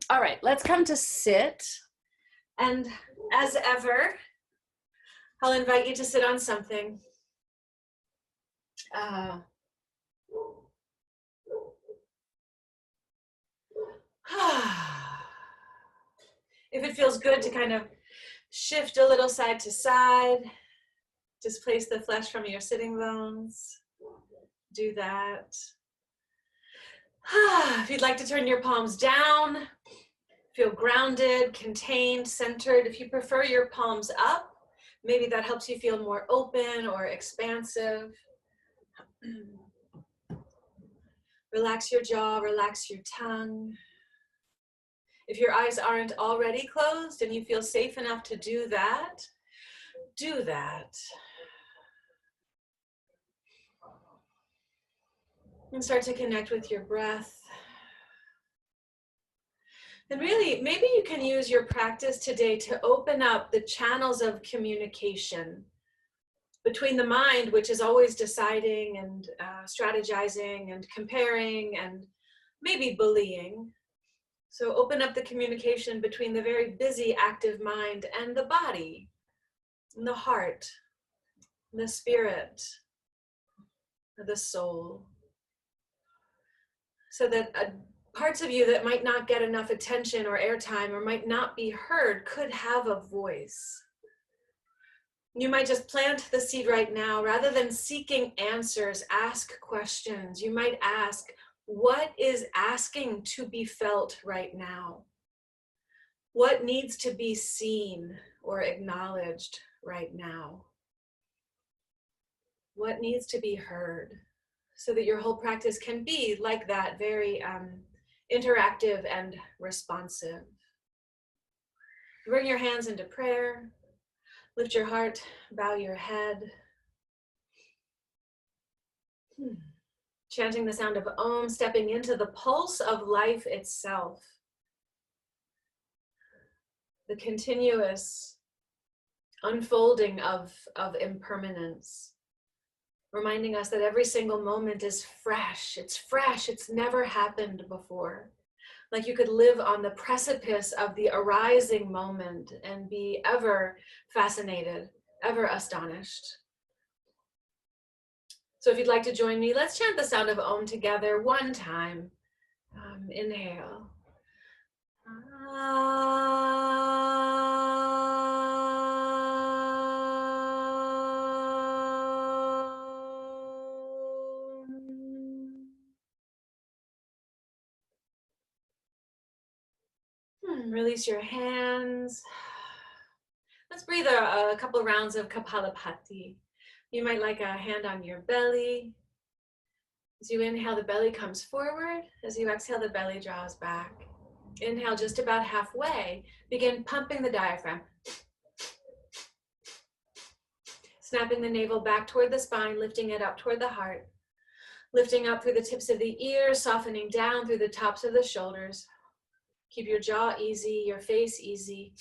All right, let's come to sit. And as ever, I'll invite you to sit on something. If it feels good to kind of shift a little side to side, displace the flesh from your sitting bones, do that. If you'd like to turn your palms down, feel grounded, contained, centered. If you prefer your palms up, maybe that helps you feel more open or expansive. Relax your jaw, relax your tongue. If your eyes aren't already closed and you feel safe enough to do that, do that. And start to connect with your breath. And really, maybe you can use your practice today to open up the channels of communication between the mind, which is always deciding and strategizing and comparing and maybe bullying. So open up the communication between the very busy, active mind and the body, and the heart, and the spirit, and the soul. So that parts of you that might not get enough attention or airtime or might not be heard could have a voice. You might just plant the seed right now. Rather than seeking answers, ask questions. You might ask, what is asking to be felt right now? What needs to be seen or acknowledged right now? What needs to be heard? So that your whole practice can be like that, very interactive and responsive. Bring your hands into prayer. Lift your heart, bow your head. Chanting the sound of Om, stepping into the pulse of life itself. The continuous unfolding of impermanence. Reminding us that every single moment is fresh. It's fresh. It's never happened before. Like you could live on the precipice of the arising moment and be ever fascinated, ever astonished. So if you'd like to join me, let's chant the sound of Om together one time. Inhale. Release your hands. Let's breathe a couple rounds of Kapalabhati. You might like a hand on your belly. As you inhale, the belly comes forward. As you exhale, the belly draws back. Inhale just about halfway. Begin pumping the diaphragm. Snapping the navel back toward the spine, lifting it up toward the heart. Lifting up through the tips of the ears, softening down through the tops of the shoulders. Keep your jaw easy, your face easy.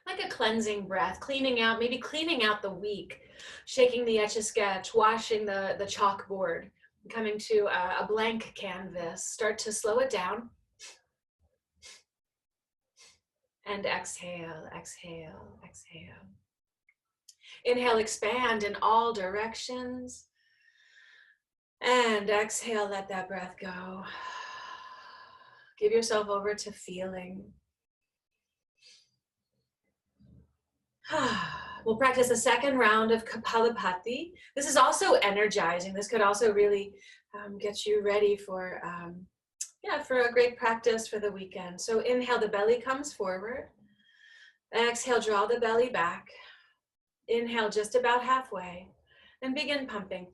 Like a cleansing breath, cleaning out, maybe cleaning out the week, shaking the Etch-a-Sketch, washing the chalkboard, coming to a blank canvas. Start to slow it down. And exhale, exhale, exhale. Inhale, expand in all directions. And exhale, let that breath go. Give yourself over to feeling. We'll practice a second round of Kapalabhati. This is also energizing. This could also really get you ready for a great practice for the weekend. So inhale, the belly comes forward. Exhale, draw the belly back. Inhale just about halfway and begin pumping.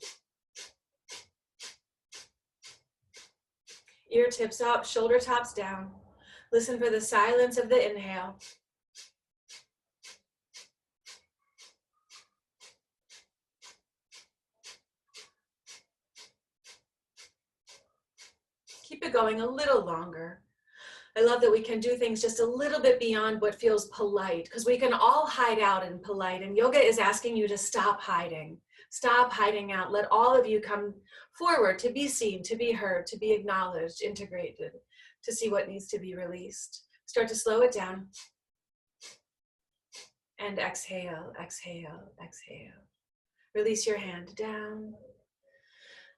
Ear tips up, shoulder tops down. Listen for the silence of the inhale. Keep it going a little longer. I love that we can do things just a little bit beyond what feels polite, because we can all hide out in polite, and yoga is asking you to stop hiding. Stop hiding out. Let all of you come forward to be seen, to be heard, to be acknowledged, integrated, to see what needs to be released. Start to slow it down. And exhale, exhale, exhale. Release your hand down.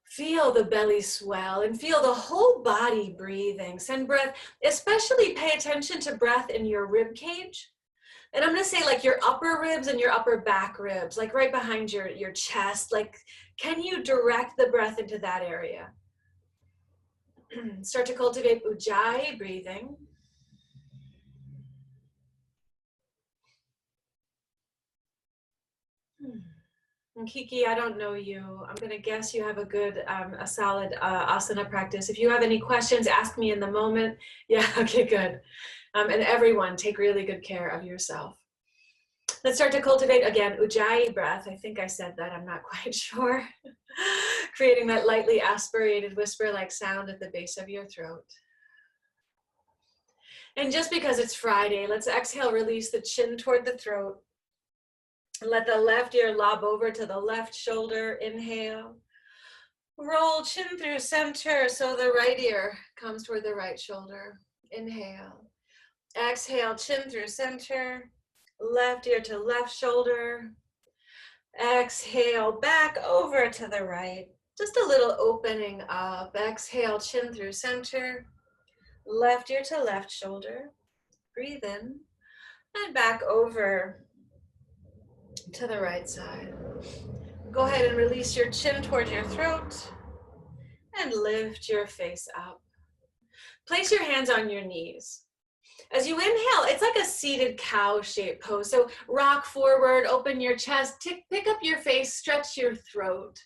Feel the belly swell and feel the whole body breathing. Send breath, especially pay attention to breath in your rib cage. And I'm gonna say like your upper ribs and your upper back ribs, like right behind your chest. Like, can you direct the breath into that area? Start to cultivate Ujjayi breathing. And Kiki, I don't know you. I'm gonna guess you have a good, a solid asana practice. If you have any questions, ask me in the moment. Yeah, okay, good. And everyone, take really good care of yourself. Let's start to cultivate, again, Ujjayi breath. I think I said that, I'm not quite sure. Creating that lightly aspirated whisper-like sound at the base of your throat. And just because it's Friday, let's exhale, release the chin toward the throat. Let the left ear lob over to the left shoulder. Inhale. Roll chin through center so the right ear comes toward the right shoulder. Inhale. Exhale, chin through center. Left ear to left shoulder. Exhale, back over to the right. Just a little opening up. Exhale, chin through center. Left ear to left shoulder. Breathe in. And back over to the right side. Go ahead and release your chin toward your throat and lift your face up. Place your hands on your knees. As you inhale, it's like a seated cow-shaped pose. So rock forward, open your chest, pick up your face, stretch your throat.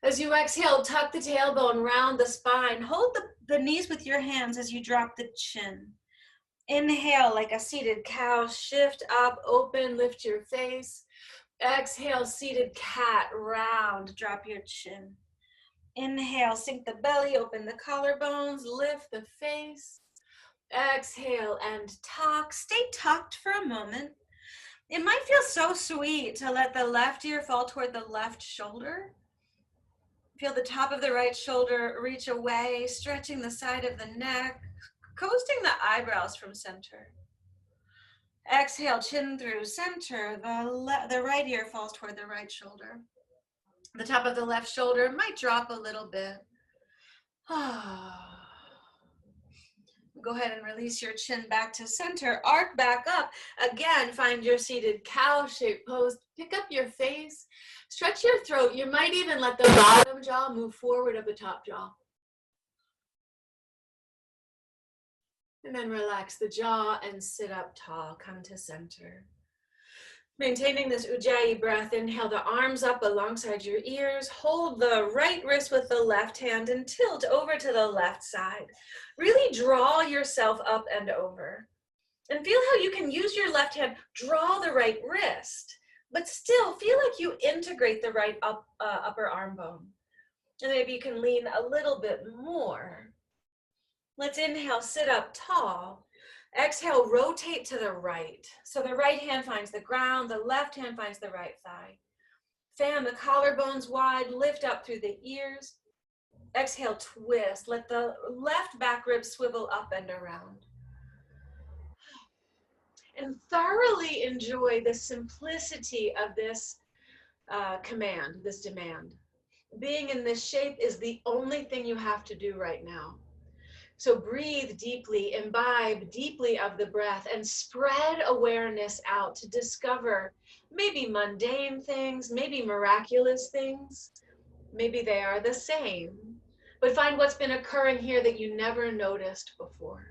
As you exhale, tuck the tailbone, round the spine. Hold the knees with your hands as you drop the chin. Inhale like a seated cow, shift up, open, lift your face. Exhale, seated cat, round, drop your chin. Inhale, sink the belly, open the collarbones, lift the face. Exhale and tuck. Stay tucked for a moment. It might feel so sweet to let the left ear fall toward the left shoulder. Feel the top of the right shoulder reach away, stretching the side of the neck, coasting the eyebrows from center. Exhale, chin through center. The right ear falls toward the right shoulder. The top of the left shoulder might drop a little bit. Go ahead and release your chin back to center. Arc back up. Again, find your seated cow-shaped pose. Pick up your face. Stretch your throat. You might even let the bottom jaw move forward of the top jaw. And then relax the jaw and sit up tall. Come to center. Maintaining this Ujjayi breath, inhale the arms up alongside your ears. Hold the right wrist with the left hand and tilt over to the left side. Really draw yourself up and over. And feel how you can use your left hand, draw the right wrist, but still feel like you integrate the right upper arm bone. And maybe you can lean a little bit more. Let's inhale, sit up tall. Exhale, rotate to the right. So the right hand finds the ground, the left hand finds the right thigh. Fan the collarbones wide, lift up through the ears. Exhale, twist. Let the left back rib swivel up and around. And thoroughly enjoy the simplicity of this command, this demand. Being in this shape is the only thing you have to do right now. So breathe deeply, imbibe deeply of the breath, and spread awareness out to discover maybe mundane things, maybe miraculous things. Maybe they are the same, but find what's been occurring here that you never noticed before.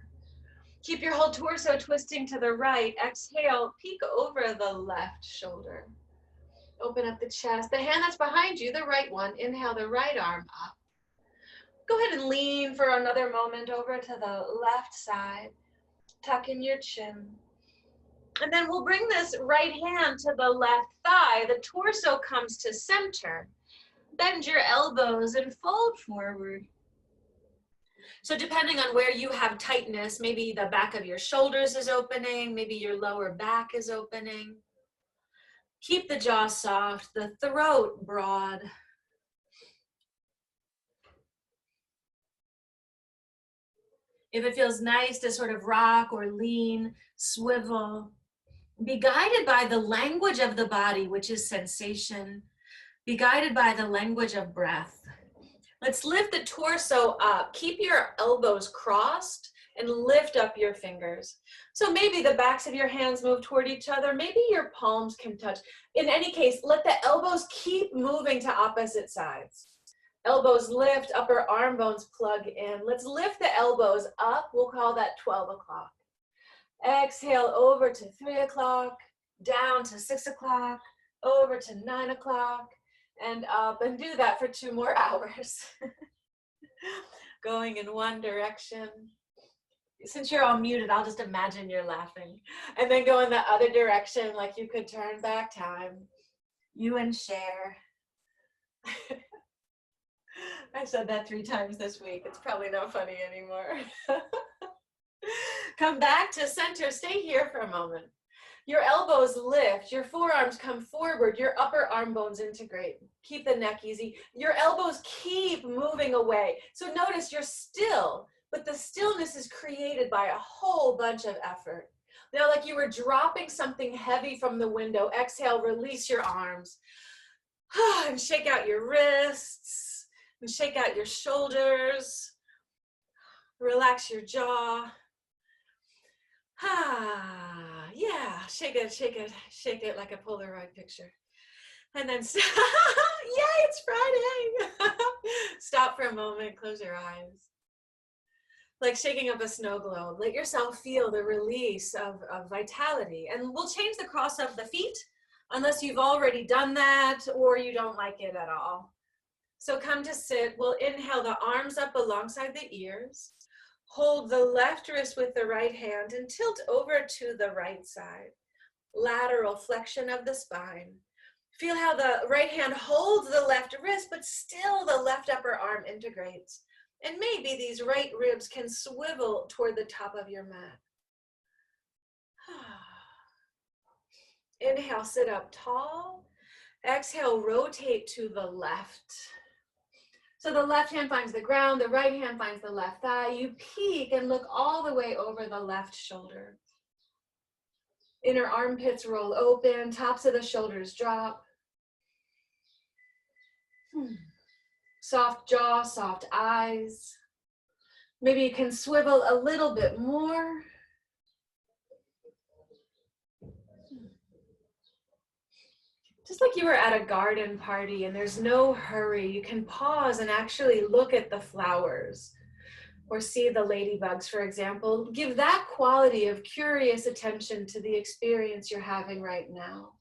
Keep your whole torso twisting to the right. Exhale, peek over the left shoulder. Open up the chest. The hand that's behind you, the right one, inhale the right arm up. Go ahead and lean for another moment over to the left side. Tuck in your chin. And then we'll bring this right hand to the left thigh. The torso comes to center. Bend your elbows and fold forward. So depending on where you have tightness, maybe the back of your shoulders is opening, maybe your lower back is opening. Keep the jaw soft, the throat broad. If it feels nice to sort of rock or lean, swivel, be guided by the language of the body, which is sensation. Be guided by the language of breath. Let's lift the torso up. Keep your elbows crossed and lift up your fingers. So maybe the backs of your hands move toward each other. Maybe your palms can touch. In any case, let the elbows keep moving to opposite sides. Elbows lift, upper arm bones plug in. Let's lift the elbows up. We'll call that 12 o'clock. Exhale over to 3 o'clock, down to 6 o'clock, over to 9 o'clock, and up, and do that for 2 more hours. Going in one direction. Since you're all muted, I'll just imagine you're laughing. And then go in the other direction, like you could turn back time. You and Cher. I said that 3 times this week. It's probably not funny anymore. Come back to center. Stay here for a moment. Your elbows lift, your forearms come forward, your upper arm bones integrate. Keep the neck easy. Your elbows keep moving away. So notice you're still, but the stillness is created by a whole bunch of effort. Now, like you were dropping something heavy from the window, exhale, release your arms. And shake out your wrists, and shake out your shoulders. Relax your jaw. Yeah, shake it like a Polaroid picture. And then, yay, it's Friday. Stop for a moment, close your eyes. Like shaking up a snow globe. Let yourself feel the release of vitality. And we'll change the cross of the feet unless you've already done that or you don't like it at all. So come to sit. We'll inhale the arms up alongside the ears. Hold the left wrist with the right hand and tilt over to the right side. Lateral flexion of the spine. Feel how the right hand holds the left wrist, but still the left upper arm integrates. And maybe these right ribs can swivel toward the top of your mat. Inhale, sit up tall. Exhale, rotate to the left. So the left hand finds the ground, the right hand finds the left thigh. You peek and look all the way over the left shoulder. Inner armpits roll open, tops of the shoulders drop. Soft jaw, soft eyes. Maybe you can swivel a little bit more. Just like you were at a garden party and there's no hurry, you can pause and actually look at the flowers or see the ladybugs, for example. Give that quality of curious attention to the experience you're having right now.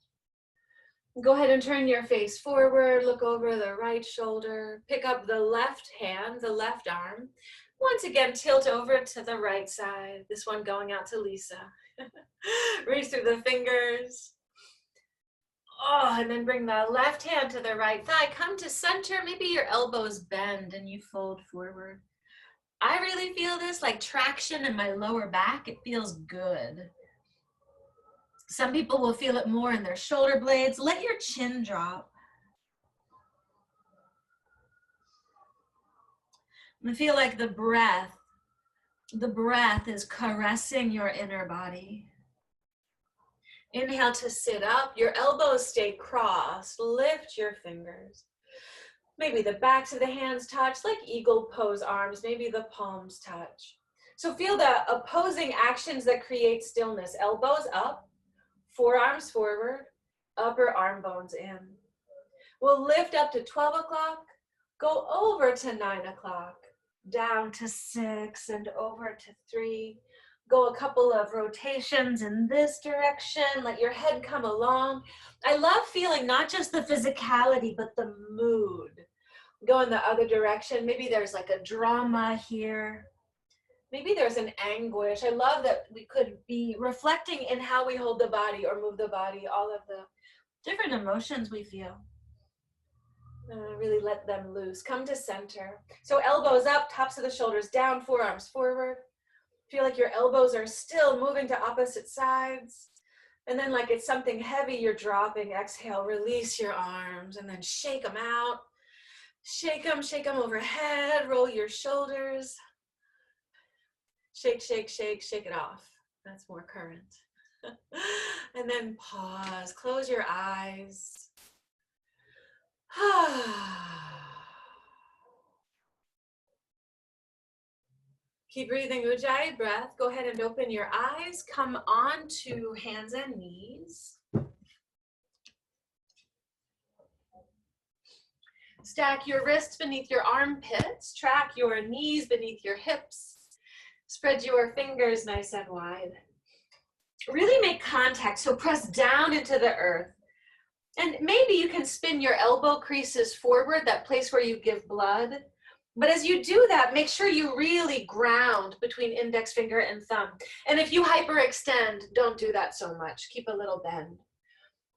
Go ahead and turn your face forward, look over the right shoulder, pick up the left hand, the left arm. Once again, tilt over to the right side. This one going out to Lisa. Reach through the fingers. Oh, and then bring the left hand to the right thigh. Come to center. Maybe your elbows bend and you fold forward. I really feel this like traction in my lower back. It feels good. Some people will feel it more in their shoulder blades. Let your chin drop. And feel like the breath is caressing your inner body. Inhale to sit up. Your elbows stay crossed. Lift your fingers. Maybe the backs of the hands touch, like eagle pose arms. Maybe the palms touch. So feel the opposing actions that create stillness. Elbows up, forearms forward, upper arm bones in. We'll lift up to 12 o'clock, go over to 9 o'clock, down to 6 and over to 3. Go a couple of rotations in this direction. Let your head come along. I love feeling not just the physicality, but the mood. Go in the other direction. Maybe there's like a drama here. Maybe there's an anguish. I love that we could be reflecting in how we hold the body or move the body, all of the different emotions we feel. Really let them loose. Come to center. So elbows up, tops of the shoulders down, forearms forward. Feel like your elbows are still moving to opposite sides. And then like it's something heavy you're dropping. Exhale, release your arms and then shake them out. Shake them overhead. Roll your shoulders. Shake, shake, shake, shake it off. That's more current. And then pause, close your eyes. Keep breathing Ujjayi breath. Go ahead and open your eyes. Come on to hands and knees. Stack your wrists beneath your armpits. Track your knees beneath your hips. Spread your fingers nice and wide. Really make contact, so press down into the earth. And maybe you can spin your elbow creases forward, that place where you give blood. But as you do that, make sure you really ground between index finger and thumb. And if you hyperextend, don't do that so much. Keep a little bend.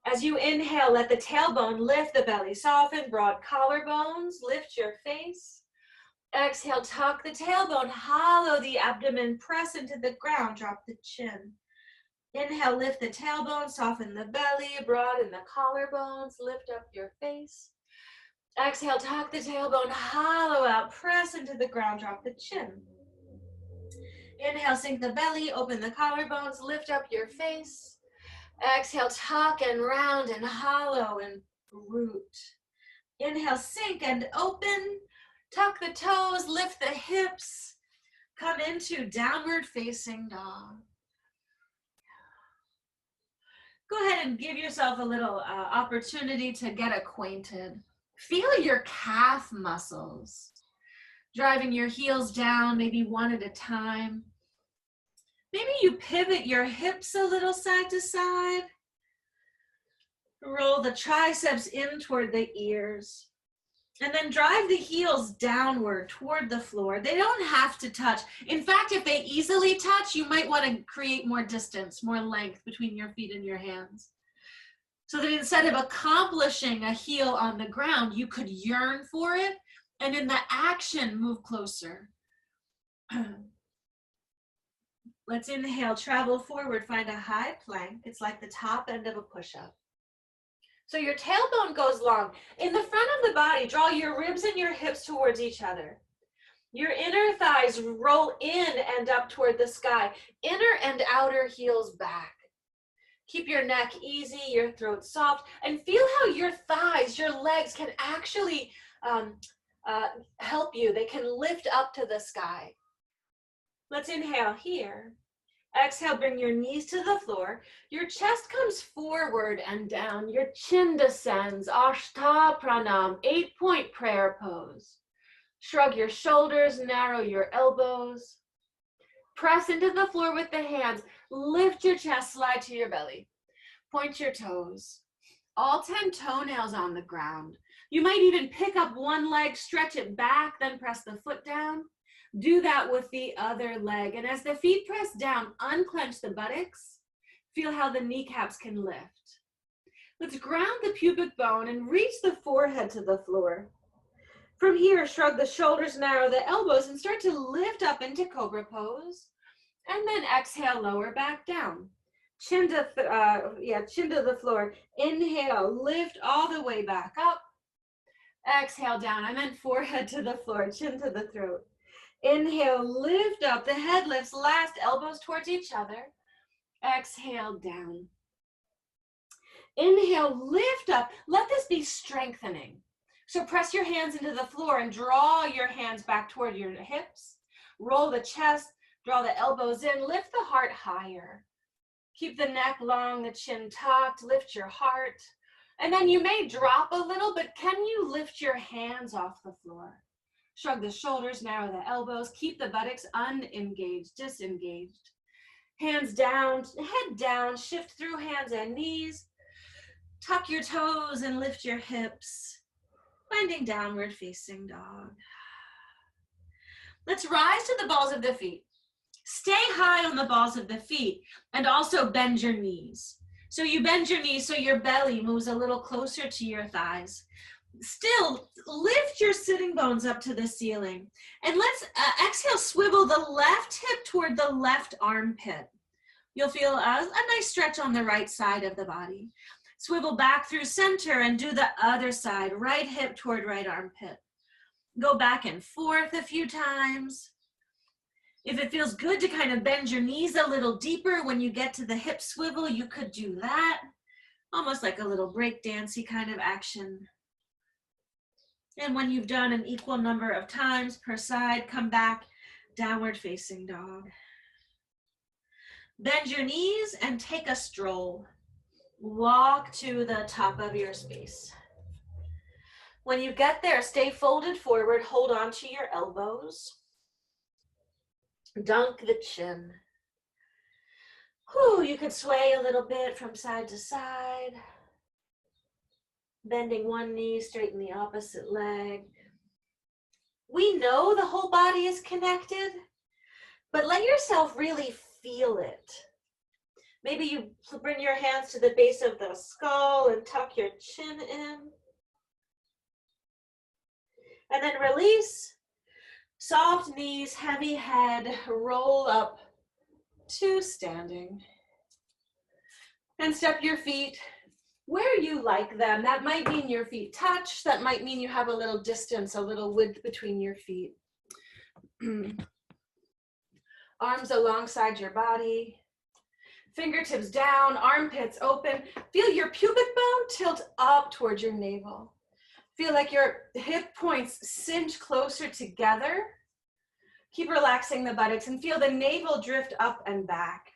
As you inhale, let the tailbone lift, the belly soften, broad collarbones, lift your face. Exhale, tuck the tailbone, hollow the abdomen, press into the ground, drop the chin. Inhale, lift the tailbone, soften the belly, broaden the collarbones, lift up your face. Exhale, tuck the tailbone, hollow out, press into the ground, drop the chin. Inhale, sink the belly, open the collarbones, lift up your face. Exhale, tuck and round and hollow and root. Inhale, sink and open. Tuck the toes, lift the hips. Come into downward facing dog. Go ahead and give yourself a little opportunity to get acquainted. Feel your calf muscles. Driving your heels down, maybe one at a time. Maybe you pivot your hips a little side to side. Roll the triceps in toward the ears. And then drive the heels downward toward the floor. They don't have to touch. In fact, if they easily touch, you might want to create more distance, more length between your feet and your hands. So that instead of accomplishing a heel on the ground, you could yearn for it. And in the action, move closer. Let's inhale, travel forward, find a high plank. It's like the top end of a push-up. So your tailbone goes long. In the front of the body, draw your ribs and your hips towards each other. Your inner thighs roll in and up toward the sky. Inner and outer heels back. Keep your neck easy, your throat soft, and feel how your thighs, your legs can actually help you. They can lift up to the sky. Let's inhale here. Exhale, bring your knees to the floor. Your chest comes forward and down. Your chin descends. Ashta Pranam, 8-point prayer pose. Shrug your shoulders, narrow your elbows. Press into the floor with the hands. Lift your chest, slide to your belly. Point your toes. All 10 toenails on the ground. You might even pick up one leg, stretch it back, then press the foot down. Do that with the other leg. And as the feet press down, unclench the buttocks. Feel how the kneecaps can lift. Let's ground the pubic bone and reach the forehead to the floor. From here, shrug the shoulders, narrow the elbows, and start to lift up into cobra pose. And then exhale, lower back down. Chin to the floor. Inhale, lift all the way back up. Exhale, down. I meant forehead to the floor, chin to the throat. Inhale, lift up, the head lifts last, elbows towards each other. Exhale, down. Inhale, lift up. Let this be strengthening. So press your hands into the floor and draw your hands back toward your hips. Roll the chest, draw the elbows in, lift the heart higher. Keep the neck long, the chin tucked, lift your heart. And then you may drop a little, but can you lift your hands off the floor? Shrug the shoulders, narrow the elbows, keep the buttocks unengaged, disengaged. Hands down, head down, shift through hands and knees. Tuck your toes and lift your hips. Finding downward facing dog. Let's rise to the balls of the feet. Stay high on the balls of the feet and also bend your knees. So you bend your knees so your belly moves a little closer to your thighs. Still, lift your sitting bones up to the ceiling. And let's exhale, swivel the left hip toward the left armpit. You'll feel a nice stretch on the right side of the body. Swivel back through center and do the other side, right hip toward right armpit. Go back and forth a few times. If it feels good to kind of bend your knees a little deeper when you get to the hip swivel, you could do that. Almost like a little break dancey kind of action. And when you've done an equal number of times per side, come back, downward facing dog. Bend your knees and take a stroll. Walk to the top of your space. When you get there, stay folded forward, hold on to your elbows. Dunk the chin. Whew, you could sway a little bit from side to side. Bending one knee, straighten the opposite leg. We know the whole body is connected, but let yourself really feel it. Maybe you bring your hands to the base of the skull and tuck your chin in. And then release. Soft knees, heavy head, roll up to standing. And step your feet where you like them. That might mean your feet touch. That might mean you have a little distance, a little width between your feet. Arms alongside your body. Fingertips down, armpits open. Feel your pubic bone tilt up towards your navel. Feel like your hip points cinch closer together. Keep relaxing the buttocks and feel the navel drift up and back.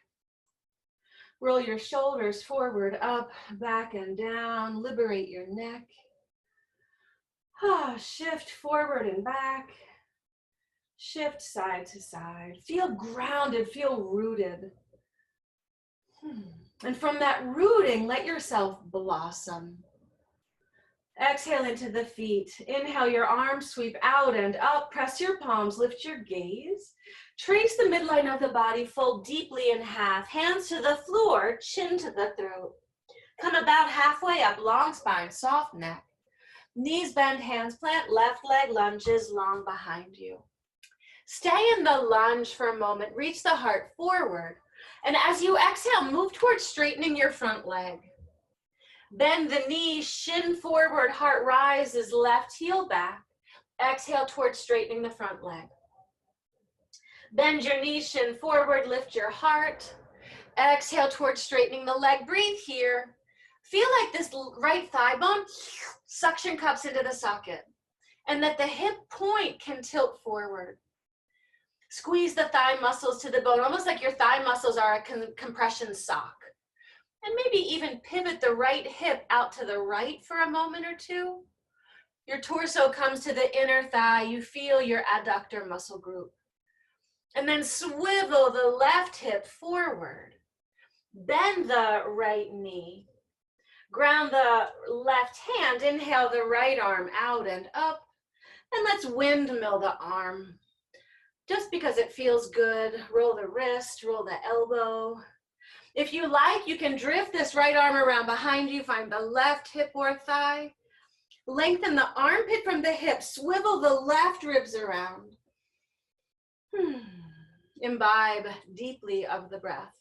Roll your shoulders forward, up, back, and down. Liberate your neck. Shift forward and back. Shift side to side. Feel grounded, feel rooted. And from that rooting, let yourself blossom. Exhale into the feet. Inhale, your arms sweep out and up. Press your palms, lift your gaze. Trace the midline of the body, fold deeply in half. Hands to the floor, chin to the throat. Come about halfway up, long spine, soft neck. Knees bend, hands plant, left leg lunges long behind you. Stay in the lunge for a moment. Reach the heart forward. And as you exhale, move towards straightening your front leg. Bend the knees, shin forward, heart rises, left heel back. Exhale towards straightening the front leg. Bend your knees, shin forward, lift your heart. Exhale towards straightening the leg. Breathe here. Feel like this right thigh bone suction cups into the socket and that the hip point can tilt forward. Squeeze the thigh muscles to the bone, almost like your thigh muscles are a compression sock. And maybe even pivot the right hip out to the right for a moment or two. Your torso comes to the inner thigh. You feel your adductor muscle group. And then swivel the left hip forward. Bend the right knee. Ground the left hand. Inhale the right arm out and up. And let's windmill the arm. Just because it feels good, roll the wrist, roll the elbow. If you like, you can drift this right arm around behind you, find the left hip or thigh. Lengthen the armpit from the hip, swivel the left ribs around. Imbibe deeply of the breath.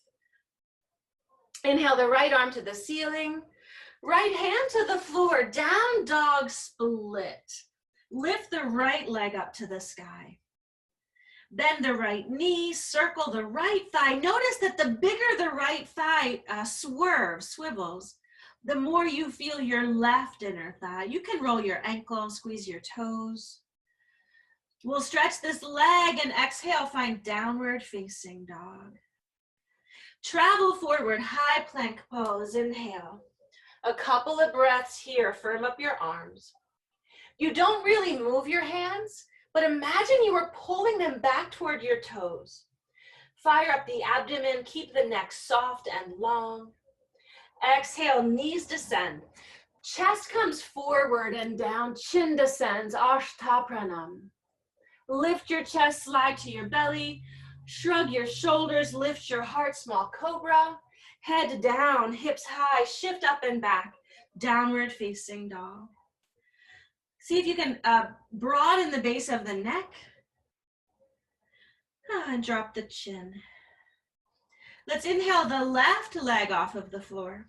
Inhale the right arm to the ceiling, right hand to the floor, down dog split. Lift the right leg up to the sky. Bend the right knee, circle the right thigh. Notice that the bigger the right thigh swivels, the more you feel your left inner thigh. You can roll your ankle, squeeze your toes. We'll stretch this leg and exhale, find downward facing dog. Travel forward, high plank pose, inhale. A couple of breaths here, firm up your arms. You don't really move your hands, but imagine you were pulling them back toward your toes. Fire up the abdomen, keep the neck soft and long. Exhale, knees descend. Chest comes forward and down, chin descends, Ashtapranam. Lift your chest, slide to your belly, shrug your shoulders, lift your heart, small cobra. Head down, hips high, shift up and back, downward facing dog. See if you can broaden the base of the neck. And drop the chin. Let's inhale the left leg off of the floor.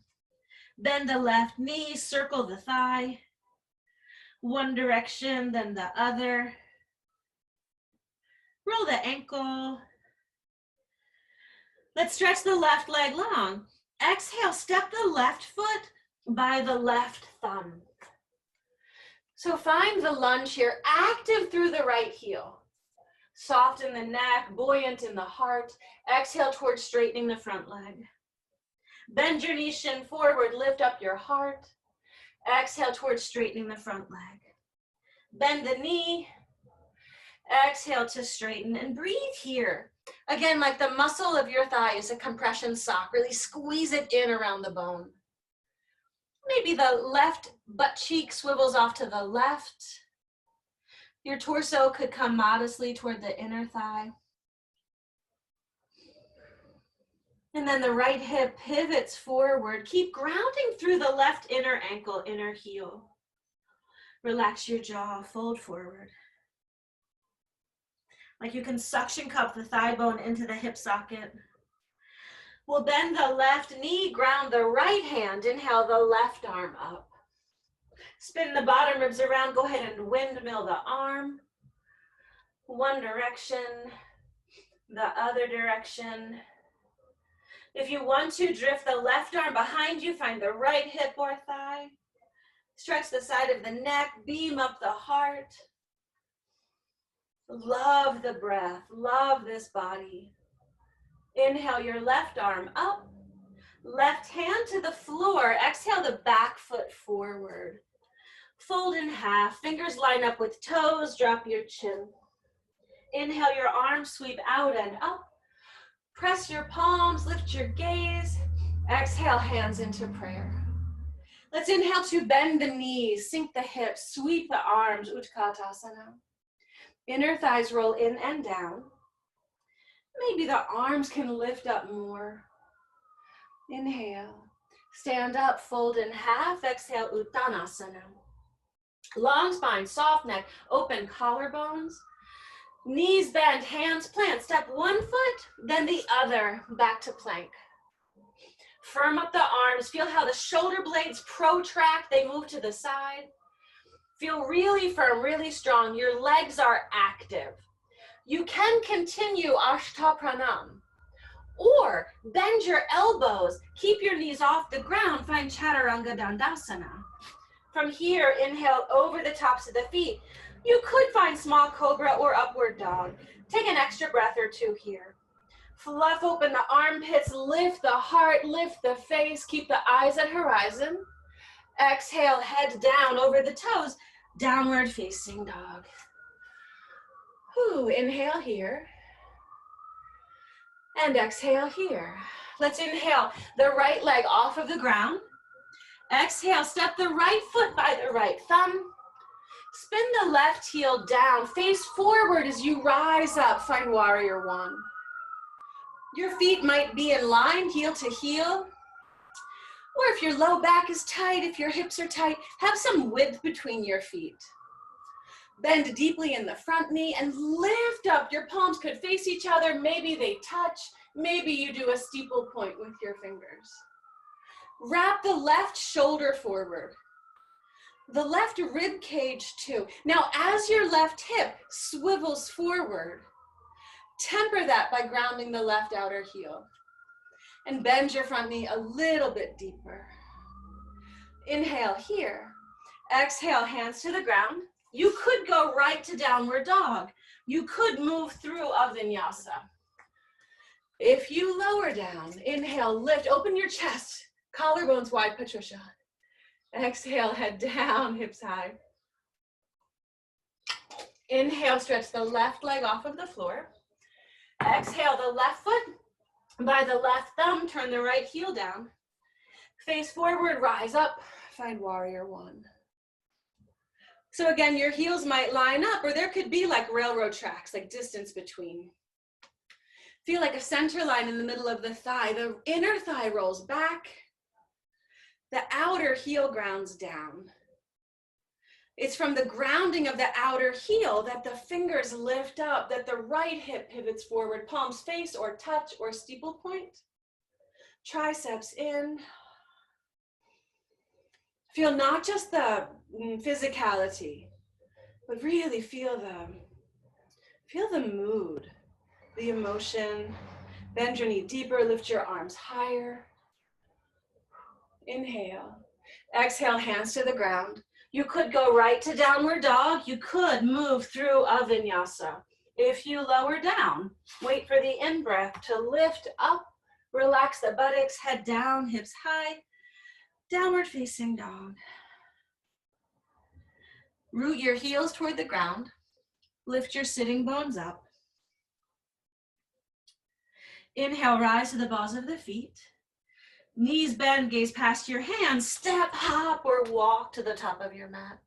Bend the left knee, circle the thigh. One direction, then the other. Roll the ankle. Let's stretch the left leg long. Exhale, step the left foot by the left thumb. So find the lunge here, active through the right heel. Soft in the neck, buoyant in the heart. Exhale towards straightening the front leg. Bend your knees, shin forward, lift up your heart. Exhale towards straightening the front leg. Bend the knee. Exhale to straighten and breathe here. Again, like the muscle of your thigh is a compression sock. Really squeeze it in around the bone. Maybe the left butt cheek swivels off to the left. Your torso could come modestly toward the inner thigh. And then the right hip pivots forward. Keep grounding through the left inner ankle, inner heel. Relax your jaw, fold forward. Like you can suction cup the thigh bone into the hip socket. We'll bend the left knee, ground the right hand. Inhale the left arm up. Spin the bottom ribs around. Go ahead and windmill the arm. One direction, the other direction. If you want to, drift the left arm behind you. Find the right hip or thigh. Stretch the side of the neck. Beam up the heart. Love the breath. Love this body. Inhale your left arm up. Left hand to the floor. Exhale the back foot forward. Fold in half. Fingers line up with toes. Drop your chin. Inhale your arms, sweep out and up. Press your palms, lift your gaze. Exhale, hands into prayer. Let's inhale to bend the knees, sink the hips, sweep the arms, Utkatasana. Inner thighs roll in and down. Maybe the arms can lift up more. Inhale. Stand up, fold in half. Exhale, Uttanasana. Long spine, soft neck, open collarbones. Knees bend, hands plant. Step one foot, then the other, back to plank. Firm up the arms. Feel how the shoulder blades protract. They move to the side. Feel really firm, really strong. Your legs are active. You can continue Ashta Pranam or bend your elbows. Keep your knees off the ground. Find Chaturanga Dandasana. From here, inhale over the tops of the feet. You could find small cobra or upward dog. Take an extra breath or two here. Fluff open the armpits, lift the heart, lift the face, keep the eyes at horizon. Exhale, head down over the toes, downward facing dog. Inhale here. And exhale here. Let's inhale the right leg off of the ground. Exhale, step the right foot by the right thumb. Spin the left heel down, face forward as you rise up, find warrior one. Your feet might be in line, heel to heel. Or if your low back is tight, if your hips are tight, have some width between your feet. Bend deeply in the front knee and lift up. Your palms could face each other. Maybe they touch. Maybe you do a steeple point with your fingers. Wrap the left shoulder forward. The left rib cage too. Now as your left hip swivels forward, temper that by grounding the left outer heel. And bend your front knee a little bit deeper. Inhale here. Exhale, hands to the ground. You could go right to downward dog. You could move through a vinyasa. If you lower down, inhale, lift, open your chest, collarbones wide, Patricia. Exhale, head down, hips high. Inhale, stretch the left leg off of the floor. Exhale, the left foot by the left thumb, turn the right heel down. Face forward, rise up, find warrior one. So again, your heels might line up, or there could be like railroad tracks, like distance between. Feel like a center line in the middle of the thigh. The inner thigh rolls back. The outer heel grounds down. It's from the grounding of the outer heel that the fingers lift up, that the right hip pivots forward, palms face or touch or steeple point. Triceps in. Feel not just the physicality, but really feel the mood, the emotion. Bend your knee deeper, lift your arms higher. Inhale. Exhale, hands to the ground. You could go right to downward dog. You could move through a vinyasa. If you lower down, wait for the in-breath to lift up, relax the buttocks, head down, hips high, downward facing dog. Root your heels toward the ground. Lift your sitting bones up. Inhale, rise to the balls of the feet. Knees bend, gaze past your hands. Step, hop, or walk to the top of your mat.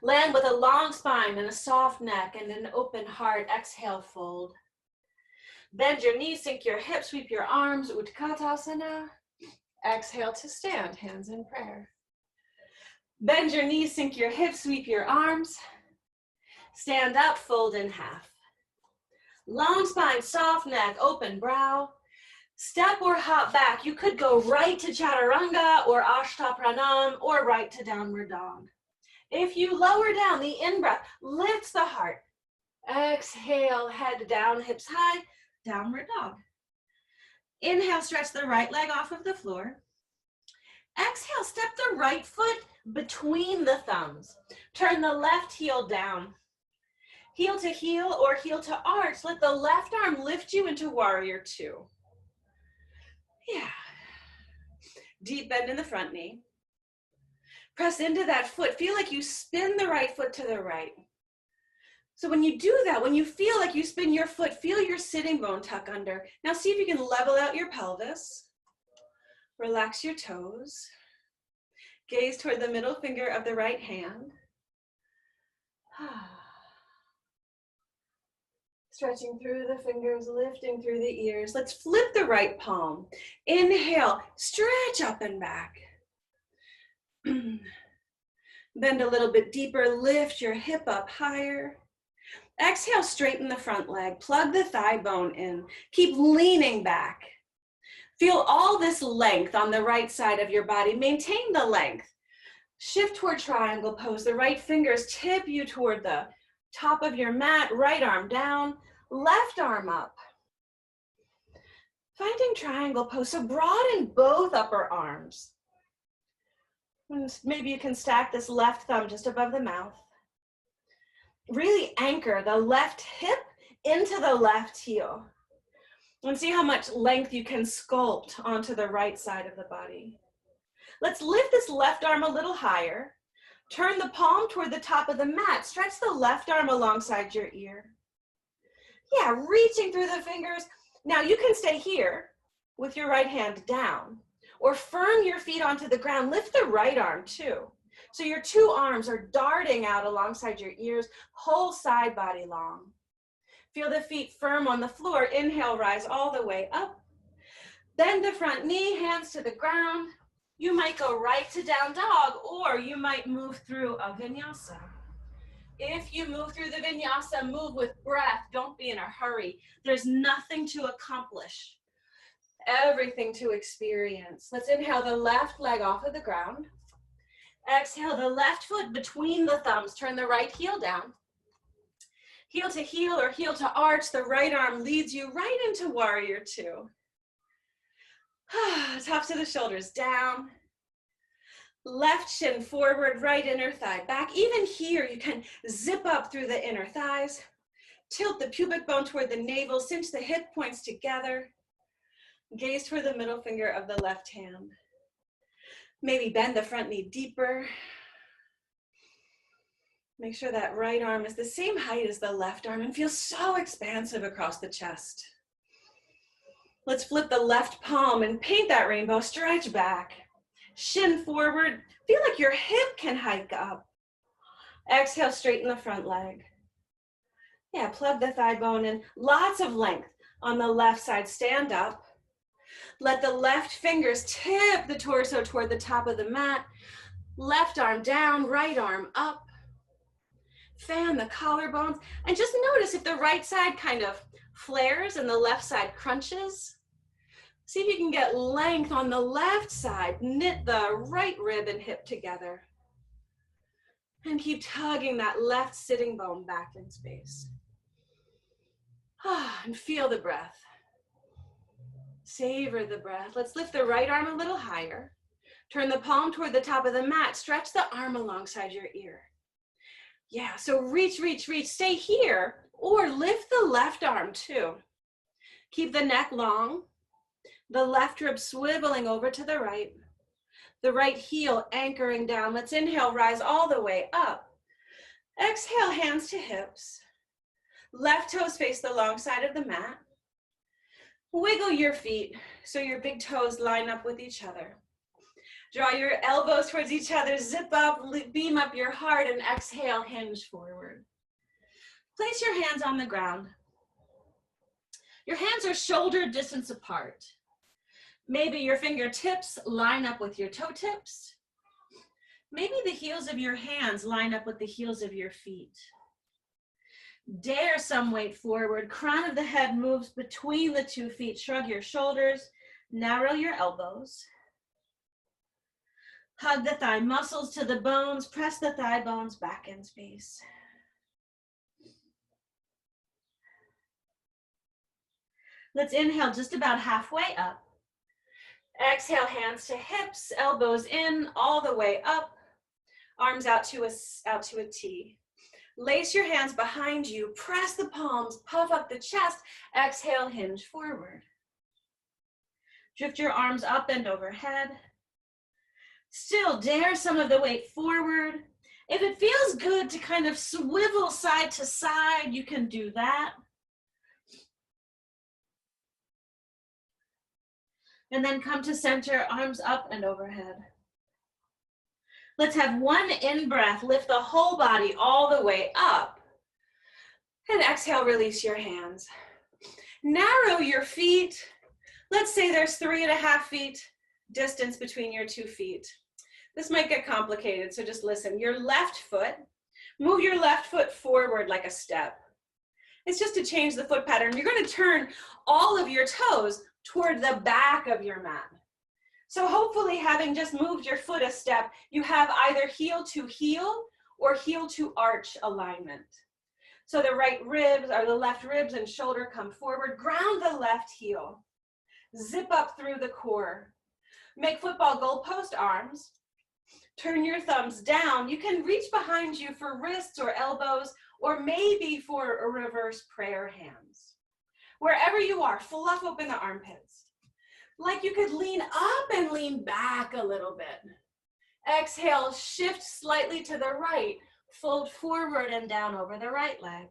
Land with a long spine and a soft neck and an open heart. Exhale, fold. Bend your knees, sink your hips, sweep your arms. Utkatasana. Exhale to stand, hands in prayer. Bend your knees, sink your hips, sweep your arms. Stand up, fold in half. Long spine, soft neck, open brow. Step or hop back. You could go right to chaturanga or ashtapranam or right to downward dog. If you lower down, the in-breath lifts the heart. Exhale, head down, hips high, downward dog. Inhale, stretch the right leg off of the floor. Exhale, step the right foot between the thumbs. Turn the left heel down. Heel to heel or heel to arch. Let the left arm lift you into warrior two. Yeah. Deep bend in the front knee. Press into that foot. Feel like you spin the right foot to the right. So when you do that, when you feel like you spin your foot, feel your sitting bone tuck under. Now see if you can level out your pelvis. Relax your toes. Gaze toward the middle finger of the right hand. Stretching through the fingers, lifting through the ears. Let's flip the right palm. Inhale, stretch up and back. Bend a little bit deeper, lift your hip up higher. Exhale, straighten the front leg, plug the thigh bone in. Keep leaning back. Feel all this length on the right side of your body. Maintain the length. Shift toward triangle pose. The right fingers tip you toward the top of your mat, right arm down, left arm up. Finding triangle pose, so broaden both upper arms. Maybe you can stack this left thumb just above the mouth. Really anchor the left hip into the left heel. And see how much length you can sculpt onto the right side of the body. Let's lift this left arm a little higher. Turn the palm toward the top of the mat. Stretch the left arm alongside your ear. Yeah, reaching through the fingers. Now you can stay here with your right hand down or firm your feet onto the ground. Lift the right arm too. So your two arms are darting out alongside your ears, whole side body long. Feel the feet firm on the floor. Inhale, rise all the way up. Bend the front knee, hands to the ground. You might go right to down dog, or you might move through a vinyasa. If you move through the vinyasa, move with breath. Don't be in a hurry. There's nothing to accomplish, everything to experience. Let's inhale the left leg off of the ground. Exhale the left foot between the thumbs. Turn the right heel down. Heel to heel or heel to arch. The right arm leads you right into warrior two. Tops of the shoulders down. Left shin forward, right inner thigh back. Even here, you can zip up through the inner thighs. Tilt the pubic bone toward the navel. Cinch the hip points together. Gaze toward the middle finger of the left hand. Maybe bend the front knee deeper. Make sure that right arm is the same height as the left arm and feel so expansive across the chest. Let's flip the left palm and paint that rainbow. Stretch back. Shin forward. Feel like your hip can hike up. Exhale, straighten the front leg. Yeah, plug the thigh bone in. Lots of length on the left side. Stand up. Let the left fingers tip the torso toward the top of the mat. Left arm down, right arm up. Fan the collarbones, and just notice if the right side kind of flares and the left side crunches. See if you can get length on the left side. Knit the right rib and hip together. And keep tugging that left sitting bone back in space. And feel the breath. Savor the breath. Let's lift the right arm a little higher. Turn the palm toward the top of the mat. Stretch the arm alongside your ear. Yeah, so reach, reach, reach. Stay here or lift the left arm too. Keep the neck long. The left rib swiveling over to the right. The right heel anchoring down. Let's inhale, rise all the way up. Exhale, hands to hips. Left toes face the long side of the mat. Wiggle your feet so your big toes line up with each other. Draw your elbows towards each other, zip up, beam up your heart, and exhale, hinge forward. Place your hands on the ground. Your hands are shoulder distance apart. Maybe your fingertips line up with your toe tips. Maybe the heels of your hands line up with the heels of your feet. Dare some weight forward. Crown of the head moves between the 2 feet. Shrug your shoulders, narrow your elbows. Hug the thigh muscles to the bones. Press the thigh bones back in space. Let's inhale just about halfway up. Exhale, hands to hips, elbows in, all the way up. Arms out to a T. Lace your hands behind you. Press the palms, puff up the chest. Exhale, hinge forward. Drift your arms up and overhead. Still, dare some of the weight forward. If it feels good to kind of swivel side to side, you can do that. And then come to center, arms up and overhead. Let's have one in-breath. Lift the whole body all the way up. And exhale, release your hands. Narrow your feet. Let's say there's 3.5 feet distance between your 2 feet. This might get complicated, so just listen. Your left foot, move your left foot forward like a step. It's just to change the foot pattern. You're going to turn all of your toes toward the back of your mat. So hopefully, having just moved your foot a step, you have either heel to heel or heel to arch alignment. So the right ribs or the left ribs and shoulder come forward. Ground the left heel. Zip up through the core. Make football goalpost arms. Turn your thumbs down. You can reach behind you for wrists or elbows, or maybe for a reverse prayer hands. Wherever you are, fluff open the armpits. Like you could lean up and lean back a little bit. Exhale, shift slightly to the right. Fold forward and down over the right leg.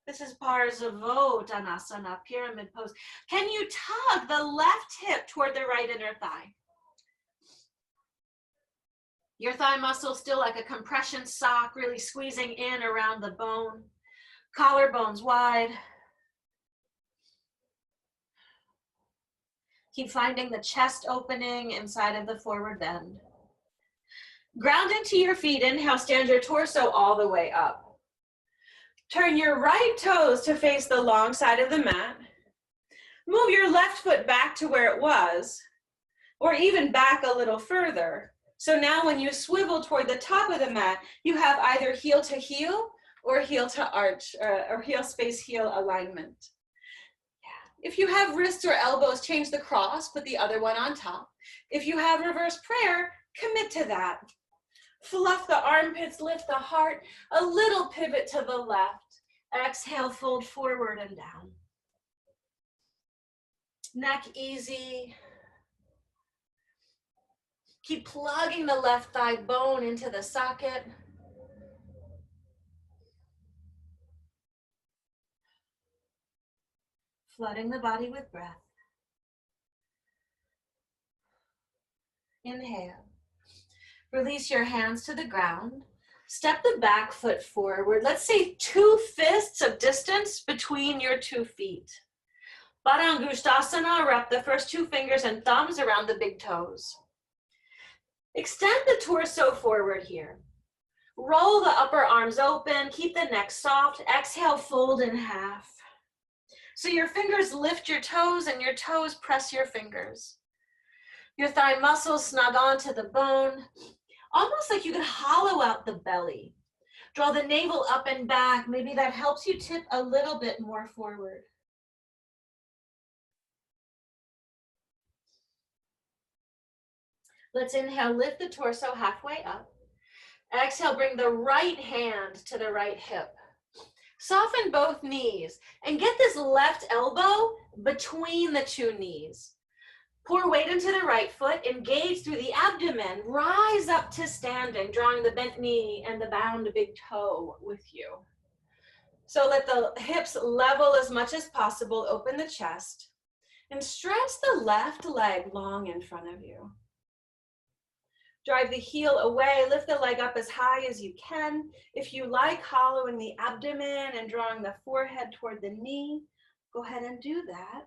This is Parsavottanasana, pyramid pose. Can you tug the left hip toward the right inner thigh? Your thigh muscle still like a compression sock, really squeezing in around the bone. Collarbones wide. Keep finding the chest opening inside of the forward bend. Ground into your feet. Inhale, stand your torso all the way up. Turn your right toes to face the long side of the mat. Move your left foot back to where it was, or even back a little further. So now when you swivel toward the top of the mat, you have either heel to heel or heel to arch, or heel space heel alignment. If you have wrists or elbows, change the cross, put the other one on top. If you have reverse prayer, commit to that. Fluff the armpits, lift the heart, a little pivot to the left. Exhale, fold forward and down. Neck easy. Keep plugging the left thigh bone into the socket. Flooding the body with breath. Inhale. Release your hands to the ground. Step the back foot forward. Let's say 2 fists of distance between your 2 feet. Padangusthasana, wrap the first 2 fingers and thumbs around the big toes. Extend the torso forward here. Roll the upper arms open, keep the neck soft. Exhale, fold in half. So your fingers lift your toes and your toes press your fingers. Your thigh muscles snug onto the bone, almost like you could hollow out the belly. Draw the navel up and back. Maybe that helps you tip a little bit more forward. Let's inhale, lift the torso halfway up. Exhale, bring the right hand to the right hip. Soften both knees and get this left elbow between the two knees. Pour weight into the right foot, engage through the abdomen, rise up to standing, drawing the bent knee and the bound big toe with you. So let the hips level as much as possible, open the chest, and stretch the left leg long in front of you. Drive the heel away, lift the leg up as high as you can. If you like hollowing the abdomen and drawing the forehead toward the knee, go ahead and do that.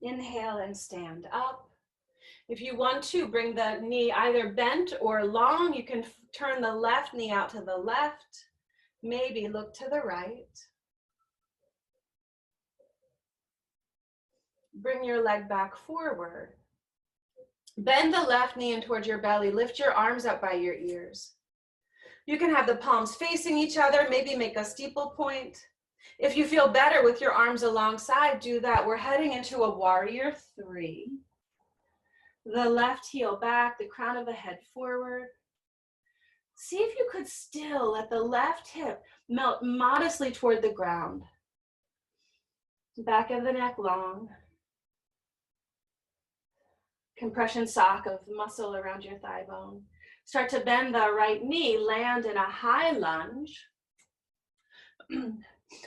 Inhale and stand up. If you want to, bring the knee either bent or long. You can turn the left knee out to the left. Maybe look to the right. Bring your leg back forward. Bend the left knee in towards your belly. Lift your arms up by your ears. You can have the palms facing each other, maybe make a steeple point. If you feel better with your arms alongside, do that. We're heading into a warrior three. The left heel back, the crown of the head forward. See if you could still let the left hip melt modestly toward the ground. Back of the neck long. Compression sock of muscle around your thigh bone. Start to bend the right knee, land in a high lunge.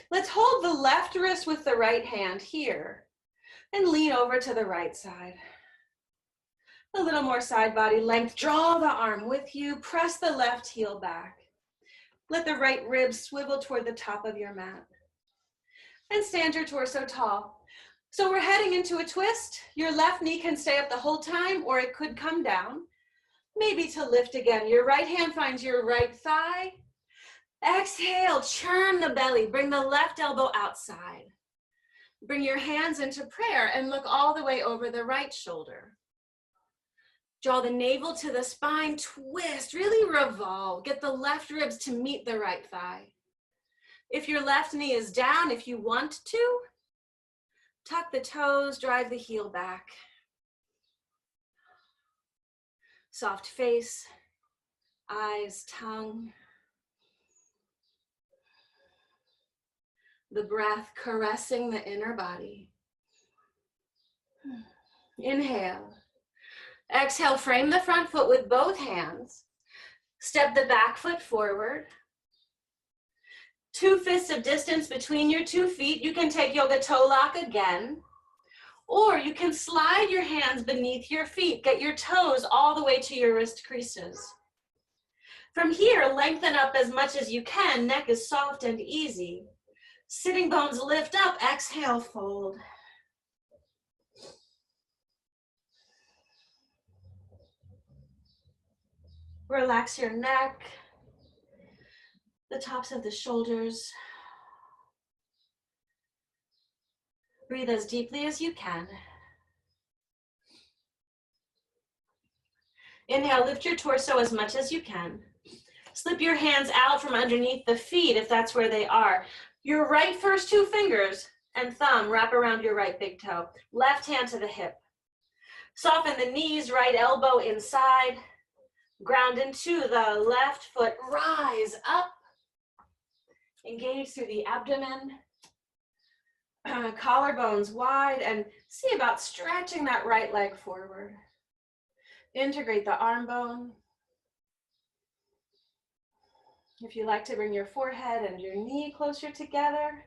Let's hold the left wrist with the right hand here and lean over to the right side. A little more side body length. Draw the arm with you. Press the left heel back. Let the right ribs swivel toward the top of your mat. And stand your torso tall. So we're heading into a twist. Your left knee can stay up the whole time, or it could come down. Maybe to lift again. Your right hand finds your right thigh. Exhale, churn the belly. Bring the left elbow outside. Bring your hands into prayer and look all the way over the right shoulder. Draw the navel to the spine, twist, really revolve. Get the left ribs to meet the right thigh. If your left knee is down, if you want to, tuck the toes, drive the heel back. Soft face, eyes, tongue. The breath caressing the inner body. Inhale. Exhale, frame the front foot with both hands. Step the back foot forward. 2 fists of distance between your 2 feet. You can take yoga toe lock again, or you can slide your hands beneath your feet. Get your toes all the way to your wrist creases. From here, lengthen up as much as you can. Neck is soft and easy. Sitting bones lift up. Exhale, fold. Relax your neck, the tops of the shoulders. Breathe as deeply as you can. Inhale, lift your torso as much as you can. Slip your hands out from underneath the feet if that's where they are. Your right first 2 fingers and thumb wrap around your right big toe. Left hand to the hip. Soften the knees, right elbow inside. Ground into the left foot, rise up. Engage through the abdomen. Collarbones wide, and see about stretching that right leg forward. Integrate the arm bone. If you like to bring your forehead and your knee closer together.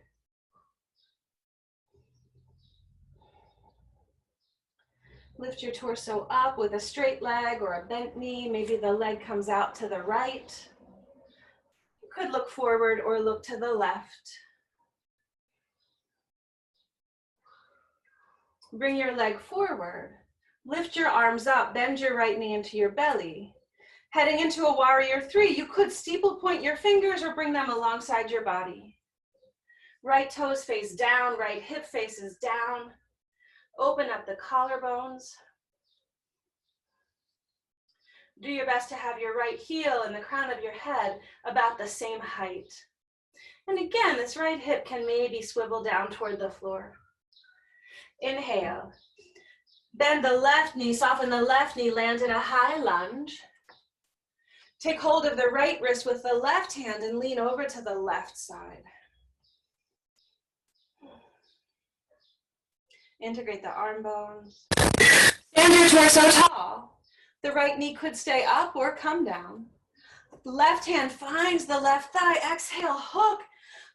Lift your torso up with a straight leg or a bent knee. Maybe the leg comes out to the right. You could look forward or look to the left. Bring your leg forward. Lift your arms up, bend your right knee into your belly. Heading into a warrior three, you could steeple point your fingers or bring them alongside your body. Right toes face down, right hip faces down. Open up the collarbones. Do your best to have your right heel and the crown of your head about the same height. And again, this right hip can maybe swivel down toward the floor. Inhale. Bend the left knee, soften the left knee, land in a high lunge. Take hold of the right wrist with the left hand and lean over to the left side. Integrate the arm bones. Stand your torso tall. The right knee could stay up or come down. Left hand finds the left thigh. Exhale, hook.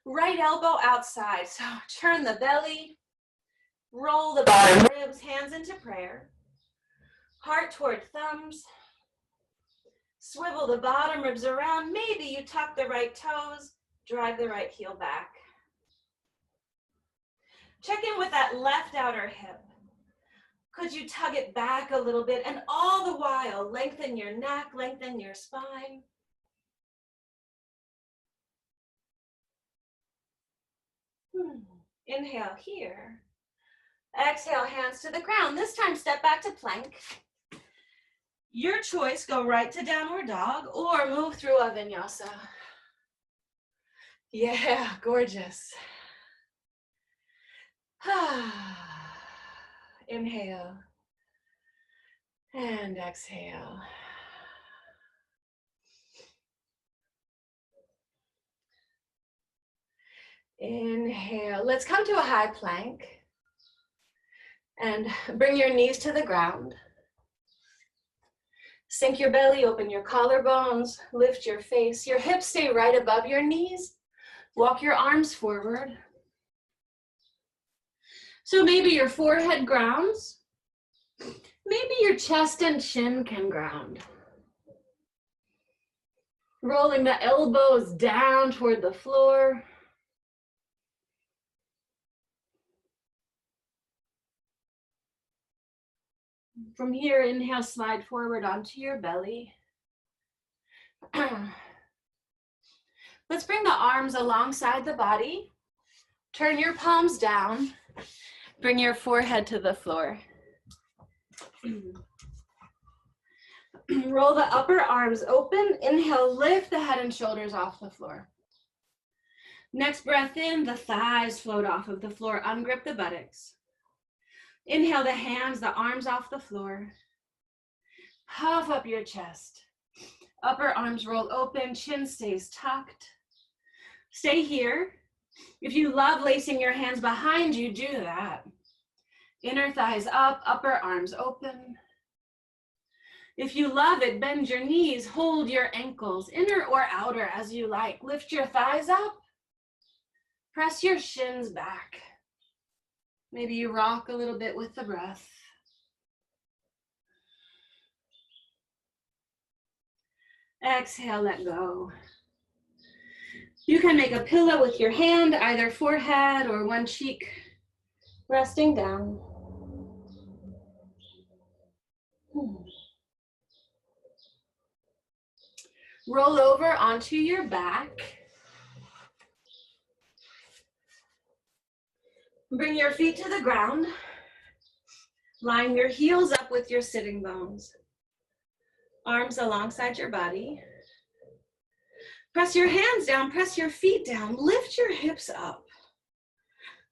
Right elbow outside. So turn the belly. Roll the bottom ribs, hands into prayer. Heart toward thumbs. Swivel the bottom ribs around. Maybe you tuck the right toes. Drive the right heel back. Check in with that left outer hip. Could you tug it back a little bit, and all the while lengthen your neck, lengthen your spine. Inhale here. Exhale, hands to the ground. This time step back to plank. Your choice, go right to downward dog or move through a vinyasa. Yeah, gorgeous. Inhale and exhale. Inhale. Let's come to a high plank and bring your knees to the ground. Sink your belly, open your collarbones, lift your face. Your hips stay right above your knees. Walk your arms forward. So maybe your forehead grounds. Maybe your chest and chin can ground. Rolling the elbows down toward the floor. From here, inhale, slide forward onto your belly. Let's bring the arms alongside the body. Turn your palms down. Bring your forehead to the floor. Roll the upper arms open. Inhale, lift the head and shoulders off the floor. Next breath in, the thighs float off of the floor. Ungrip the buttocks. Inhale the hands, the arms off the floor. Puff up your chest. Upper arms roll open, chin stays tucked. Stay here. If you love lacing your hands behind you, do that. Inner thighs up, upper arms open. If you love it, bend your knees, hold your ankles, inner or outer as you like. Lift your thighs up. Press your shins back. Maybe you rock a little bit with the breath. Exhale, let go. You can make a pillow with your hand, either forehead or one cheek resting down. Roll over onto your back. Bring your feet to the ground. Line your heels up with your sitting bones. Arms alongside your body. Press your hands down, press your feet down. Lift your hips up.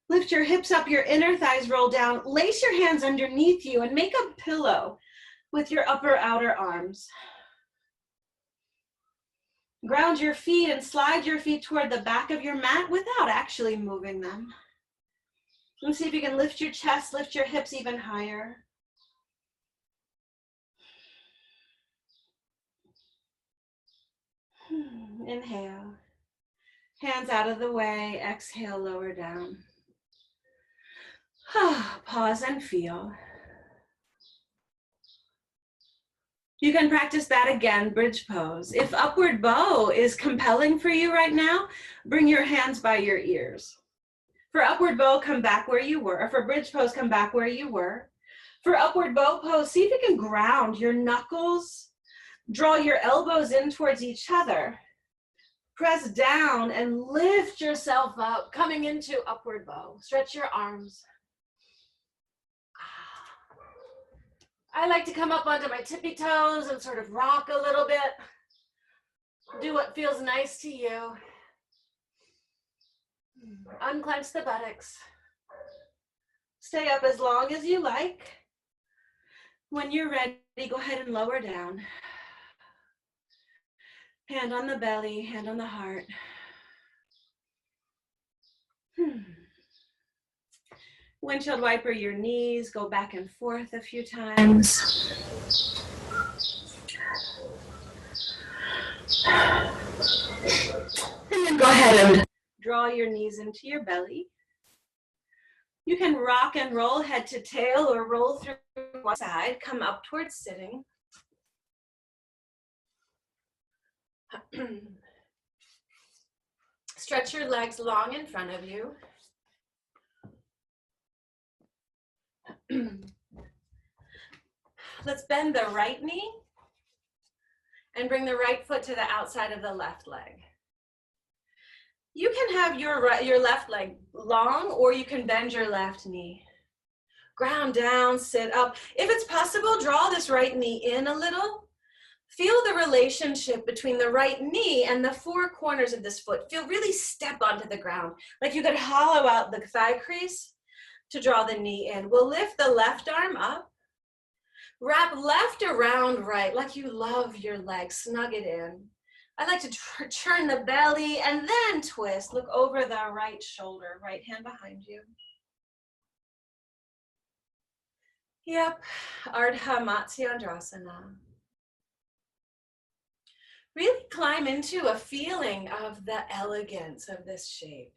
Lift your hips up, your inner thighs roll down. Lace your hands underneath you and make a pillow with your upper outer arms. Ground your feet and slide your feet toward the back of your mat without actually moving them. And see if you can lift your chest, lift your hips even higher. Inhale. Hands out of the way. Exhale, lower down. Pause and feel. You can practice that again, bridge pose. If upward bow is compelling for you right now, bring your hands by your ears. For upward bow, come back where you were. For bridge pose, come back where you were. For upward bow pose, see if you can ground your knuckles. Draw your elbows in towards each other. Press down and lift yourself up, coming into upward bow. Stretch your arms. I like to come up onto my tippy toes and sort of rock a little bit. Do what feels nice to you. Unclench the buttocks. Stay up as long as you like. When you're ready, go ahead and lower down. Hand on the belly, hand on the heart. Windshield wiper your knees, go back and forth a few times. And then go ahead and draw your knees into your belly. You can rock and roll head to tail or roll through one side. Come up towards sitting. Stretch your legs long in front of you. Let's bend the right knee and bring the right foot to the outside of the left leg. You can have your left leg long, or you can bend your left knee. Ground down, sit up. If it's possible, draw this right knee in a little. Feel the relationship between the right knee and the four corners of this foot. Feel really step onto the ground, like you could hollow out the thigh crease to draw the knee in. We'll lift the left arm up. Wrap left around right, like you love your leg. Snug it in. I like to turn the belly and then twist. Look over the right shoulder, right hand behind you. Yep, Ardha Matsyendrasana. Really climb into a feeling of the elegance of this shape.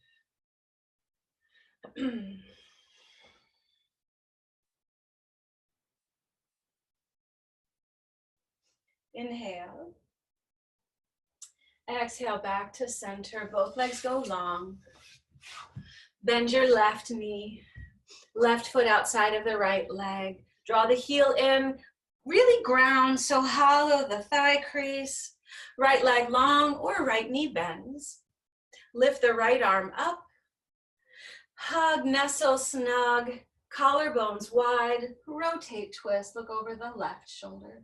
Inhale. Exhale back to center. Both legs go long. Bend your left knee. Left foot outside of the right leg. Draw the heel in. Really ground, so hollow the thigh crease. Right leg long or right knee bends. Lift the right arm up. Hug, nestle, snug. Collarbones wide. Rotate, twist. Look over the left shoulder.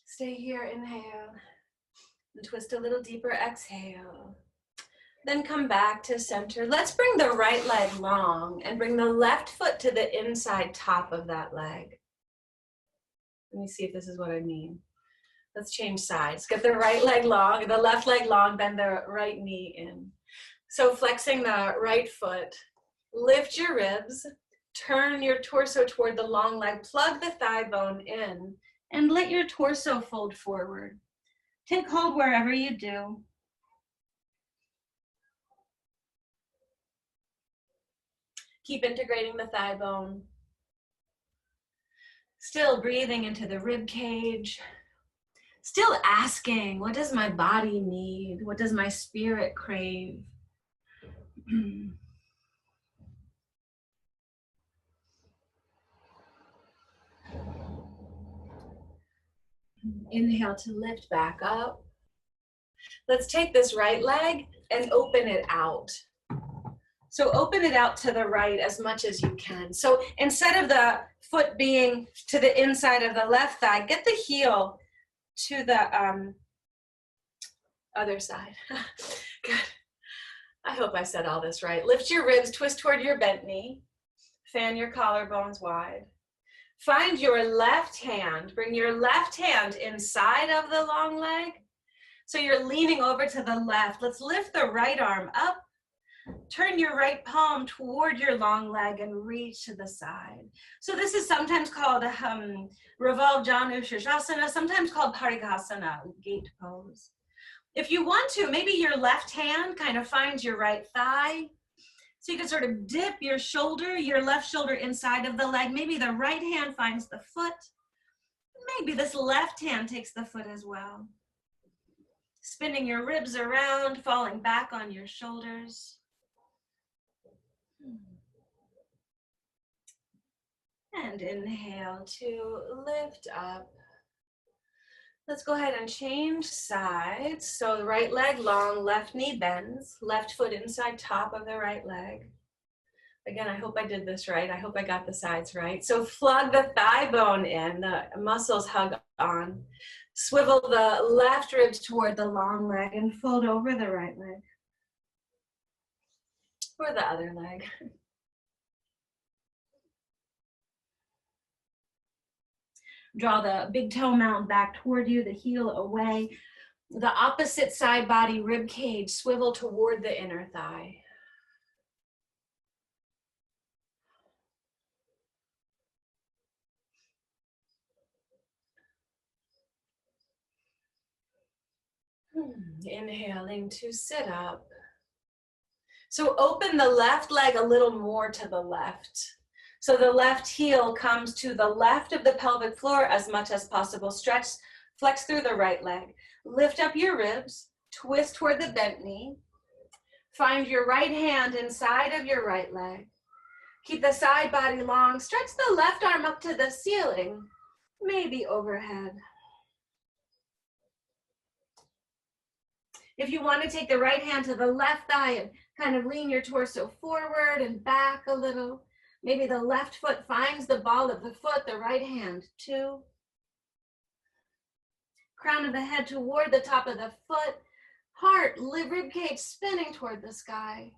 Stay here, inhale, and twist a little deeper, exhale. Then come back to center. Let's bring the right leg long and bring the left foot to the inside top of that leg. Let me see if this is what I mean. Let's change sides. Get the right leg long, the left leg long, bend the right knee in. So flexing the right foot, lift your ribs, turn your torso toward the long leg, plug the thigh bone in, and let your torso fold forward. Take hold wherever you do. Keep integrating the thigh bone. Still breathing into the rib cage. Still asking, what does my body need? What does my spirit crave? Inhale to lift back up. Let's take this right leg and open it out. So open it out to the right as much as you can. So instead of the foot being to the inside of the left thigh, get the heel to the other side. Good. I hope I said all this right. Lift your ribs, twist toward your bent knee. Fan your collarbones wide. Find your left hand. Bring your left hand inside of the long leg. So you're leaning over to the left. Let's lift the right arm up. Turn your right palm toward your long leg and reach to the side. So this is sometimes called Revolve Janu Shirshasana, sometimes called Parikasana, gate pose. If you want to, maybe your left hand kind of finds your right thigh. So you can sort of dip your shoulder, your left shoulder inside of the leg. Maybe the right hand finds the foot. Maybe this left hand takes the foot as well. Spinning your ribs around, falling back on your shoulders. And inhale to lift up. Let's go ahead and change sides. So the right leg long, left knee bends, left foot inside top of the right leg. Again, I hope I did this right. I hope I got the sides right. So plug the thigh bone in, the muscles hug on. Swivel the left ribs toward the long leg and fold over the right leg. Or the other leg. Draw the big toe mountain back toward you, the heel away. The opposite side body rib cage swivel toward the inner thigh. Inhaling to sit up. So open the left leg a little more to the left. So the left heel comes to the left of the pelvic floor as much as possible. Stretch, flex through the right leg. Lift up your ribs, twist toward the bent knee. Find your right hand inside of your right leg. Keep the side body long. Stretch the left arm up to the ceiling, maybe overhead. If you want to take the right hand to the left thigh and kind of lean your torso forward and back a little. Maybe the left foot finds the ball of the foot, the right hand too. Crown of the head toward the top of the foot. Heart, rib cage spinning toward the sky.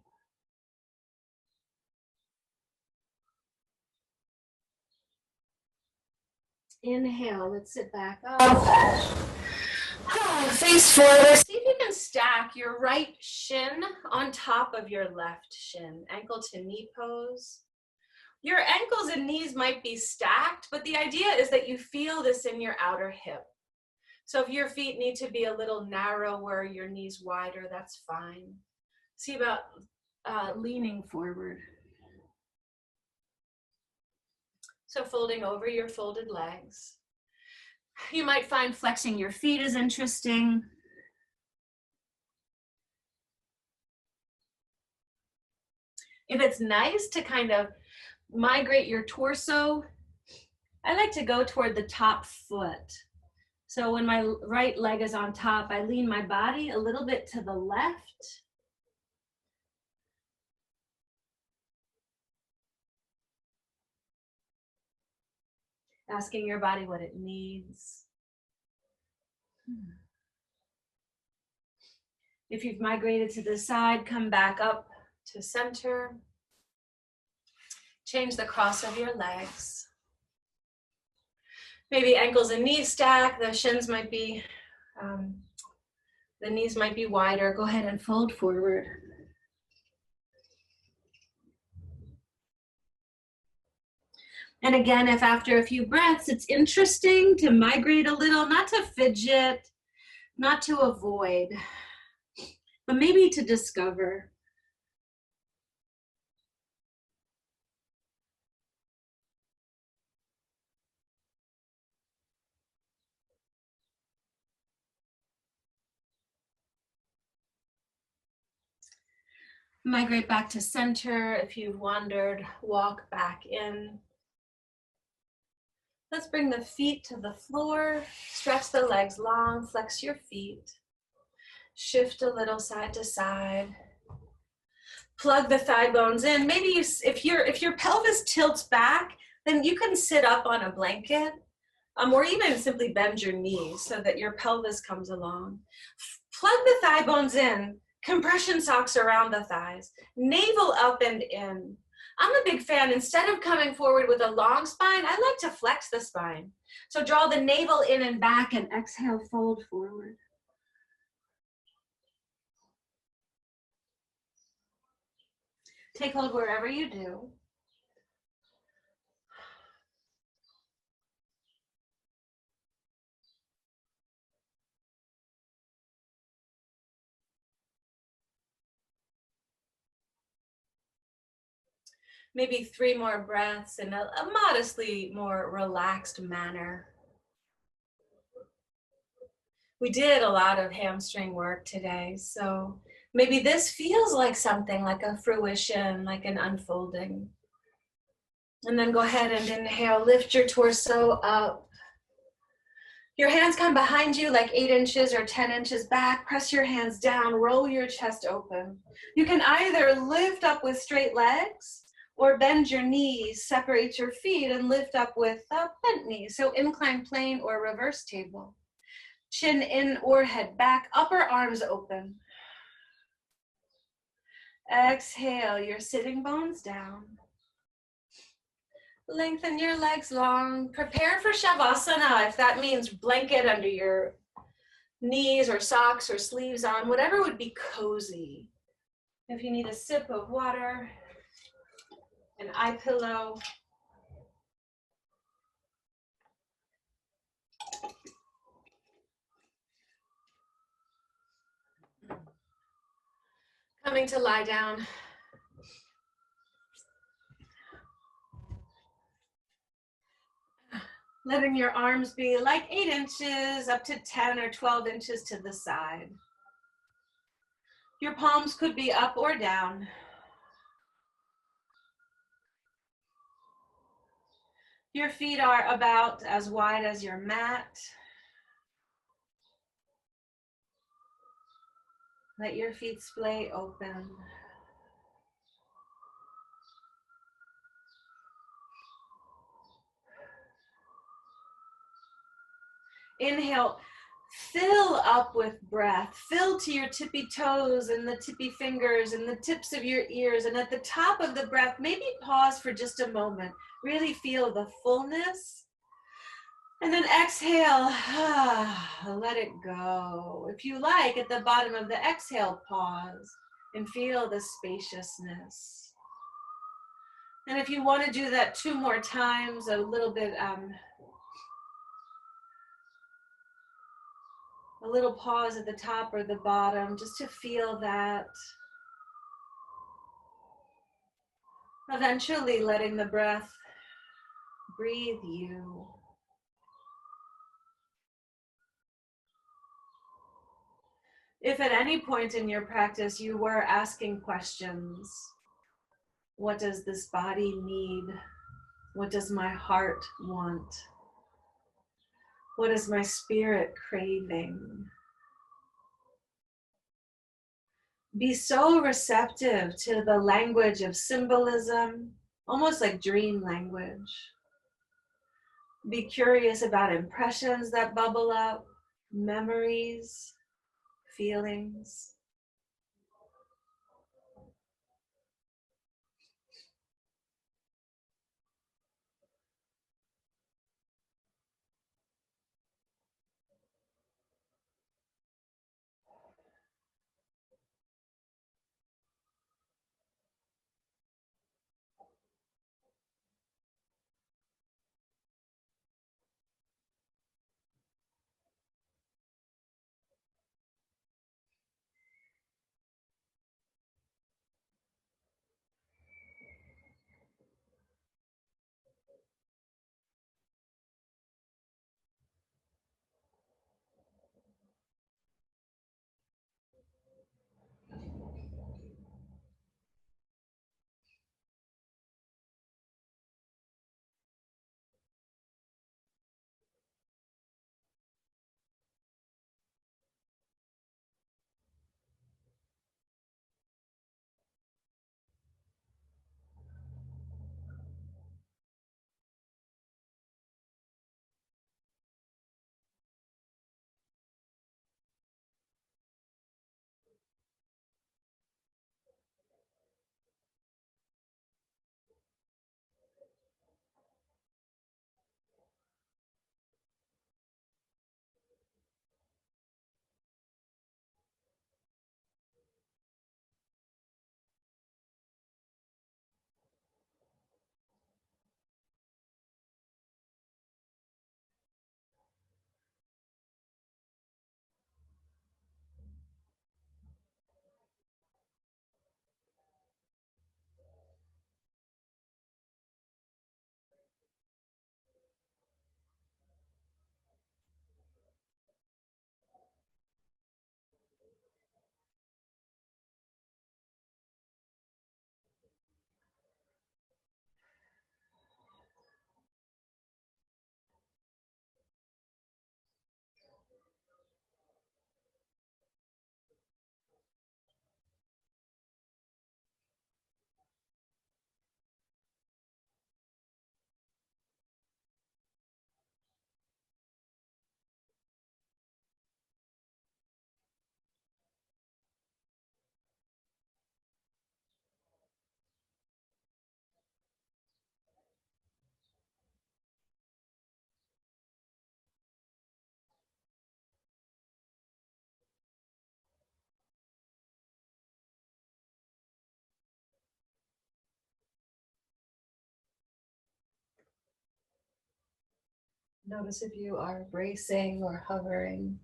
Inhale, let's sit back up. Face forward. See if you can stack your right shin on top of your left shin. Ankle to knee pose. Your ankles and knees might be stacked, but the idea is that you feel this in your outer hip. So if your feet need to be a little narrower, your knees wider, that's fine. See about leaning forward. So folding over your folded legs. You might find flexing your feet is interesting. If it's nice to kind of migrate your torso, I like to go toward the top foot. So when my right leg is on top, I lean my body a little bit to the left. Asking your body what it needs. If you've migrated to the side, come back up to center. Change the cross of your legs. Maybe ankles and knees stack, the shins might be, the knees might be wider. Go ahead and fold forward. And again, if after a few breaths, it's interesting to migrate a little, not to fidget, not to avoid, but maybe to discover. Migrate back to center. If you've wandered, walk back in. Let's bring the feet to the floor. Stretch the legs long, flex your feet. Shift a little side to side. Plug the thigh bones in. Maybe if your pelvis tilts back, then you can sit up on a blanket, or even simply bend your knees so that your pelvis comes along. Plug the thigh bones in. Compression socks around the thighs. Navel up and in. I'm a big fan, instead of coming forward with a long spine, I like to flex the spine. So draw the navel in and back and exhale, fold forward. Take hold wherever you do. Maybe 3 more breaths in a modestly more relaxed manner. We did a lot of hamstring work today, so maybe this feels like something like a fruition, like an unfolding. And then go ahead and inhale, lift your torso up. Your hands come behind you like 8 inches or 10 inches back. Press your hands down, roll your chest open. You can either lift up with straight legs or bend your knees, separate your feet, and lift up with bent knees. So inclined plane or reverse table. Chin in or head back, upper arms open. Exhale, your sitting bones down. Lengthen your legs long. Prepare for Shavasana, if that means blanket under your knees or socks or sleeves on, whatever would be cozy. If you need a sip of water, an eye pillow. Coming to lie down. Letting your arms be like 8 inches up to 10 or 12 inches to the side. Your palms could be up or down. Your feet are about as wide as your mat. Let your feet splay open. Inhale, fill up with breath. Fill to your tippy toes and the tippy fingers and the tips of your ears. And at the top of the breath, maybe pause for just a moment. Really feel the fullness. And then exhale, let it go. If you like, at the bottom of the exhale, pause and feel the spaciousness. And if you want to do that 2 more times, a little bit, a little pause at the top or the bottom, just to feel that. Eventually letting the breath breathe you. If at any point in your practice you were asking questions, what does this body need? What does my heart want? What is my spirit craving? Be so receptive to the language of symbolism, almost like dream language. Be curious about impressions that bubble up, memories, feelings. Notice if you are bracing or hovering.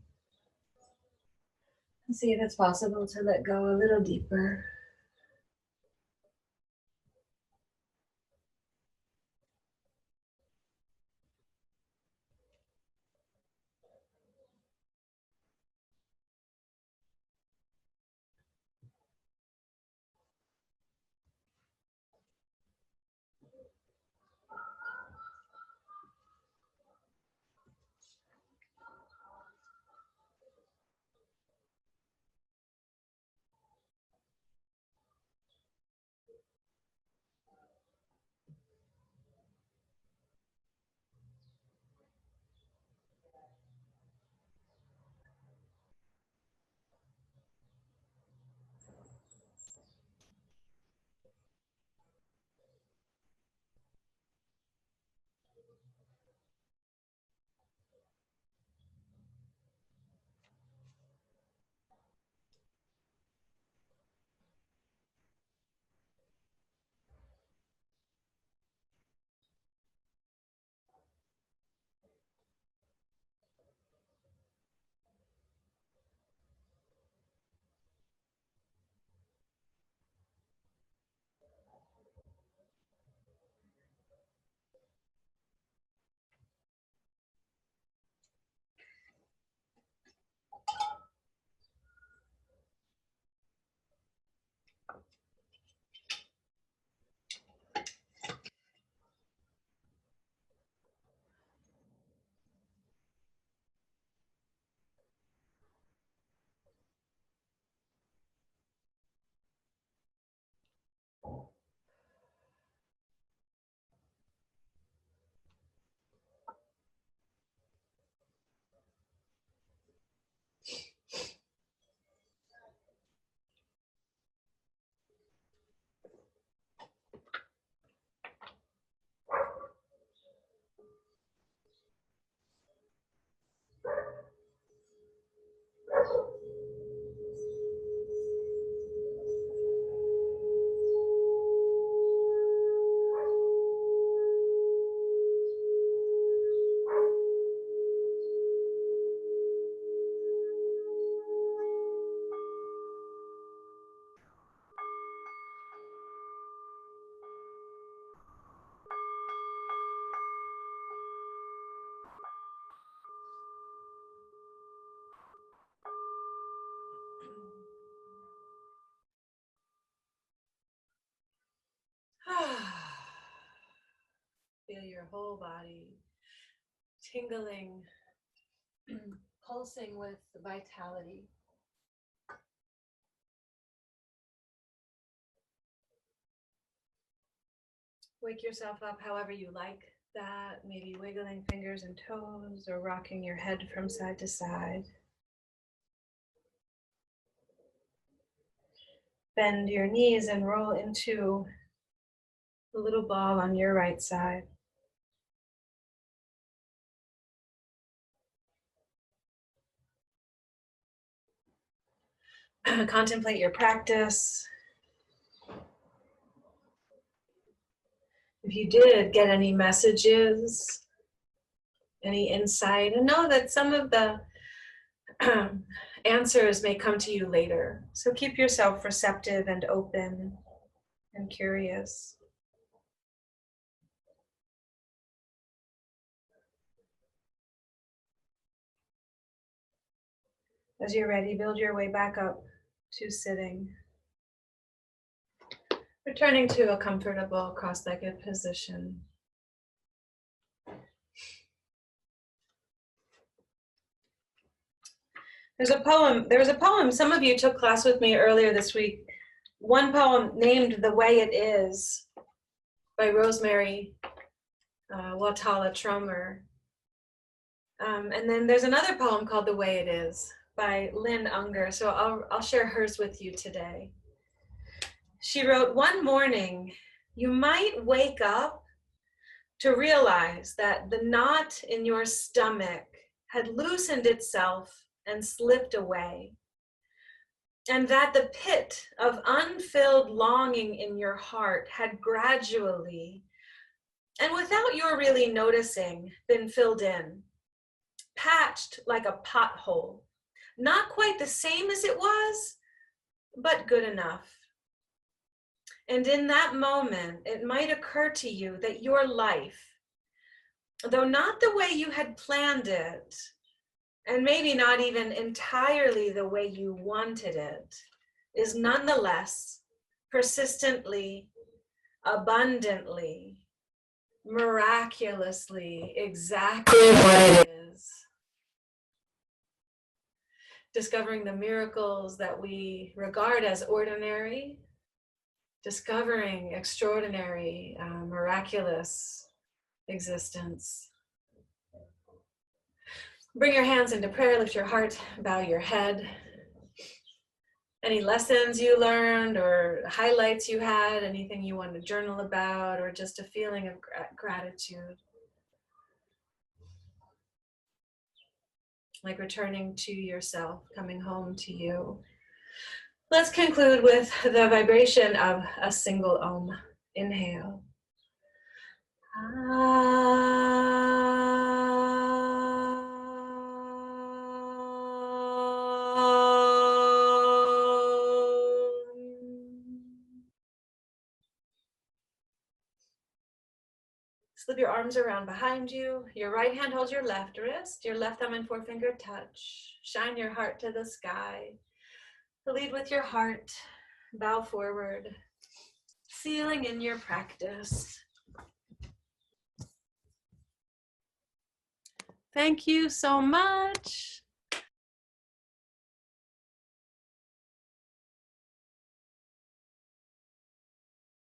And see if it's possible to let go a little deeper. Feel your whole body tingling, Pulsing with vitality. Wake yourself up however you like that, maybe wiggling fingers and toes or rocking your head from side to side. Bend your knees and roll into a little ball on your right side. Contemplate your practice. If you did get any messages, any insight, and know that some of the answers may come to you later. So keep yourself receptive and open and curious. As you're ready, build your way back up to sitting. Returning to a comfortable cross-legged position. There was a poem, some of you took class with me earlier this week. One poem named The Way It Is by Rosemary Watala Tromer. And then there's another poem called The Way It Is by Lynn Unger. So I'll share hers with you today. She wrote, "One morning, you might wake up to realize that the knot in your stomach had loosened itself and slipped away, and that the pit of unfilled longing in your heart had gradually and without your really noticing, been filled in, patched like a pothole. Not quite the same as it was, but good enough. And in that moment, it might occur to you that your life, though not the way you had planned it, and maybe not even entirely the way you wanted it, is nonetheless persistently, abundantly, miraculously exactly what it is. Discovering the miracles that we regard as ordinary, discovering extraordinary, miraculous existence. Bring your hands into prayer, lift your heart, bow your head. Any lessons you learned or highlights you had, anything you want to journal about, or just a feeling of gratitude. Like returning to yourself, coming home to you. Let's conclude with the vibration of a single Om. Inhale. Slip your arms around behind you. Your right hand holds your left wrist. Your left thumb and forefinger touch. Shine your heart to the sky. Lead with your heart. Bow forward. Sealing in your practice. Thank you so much.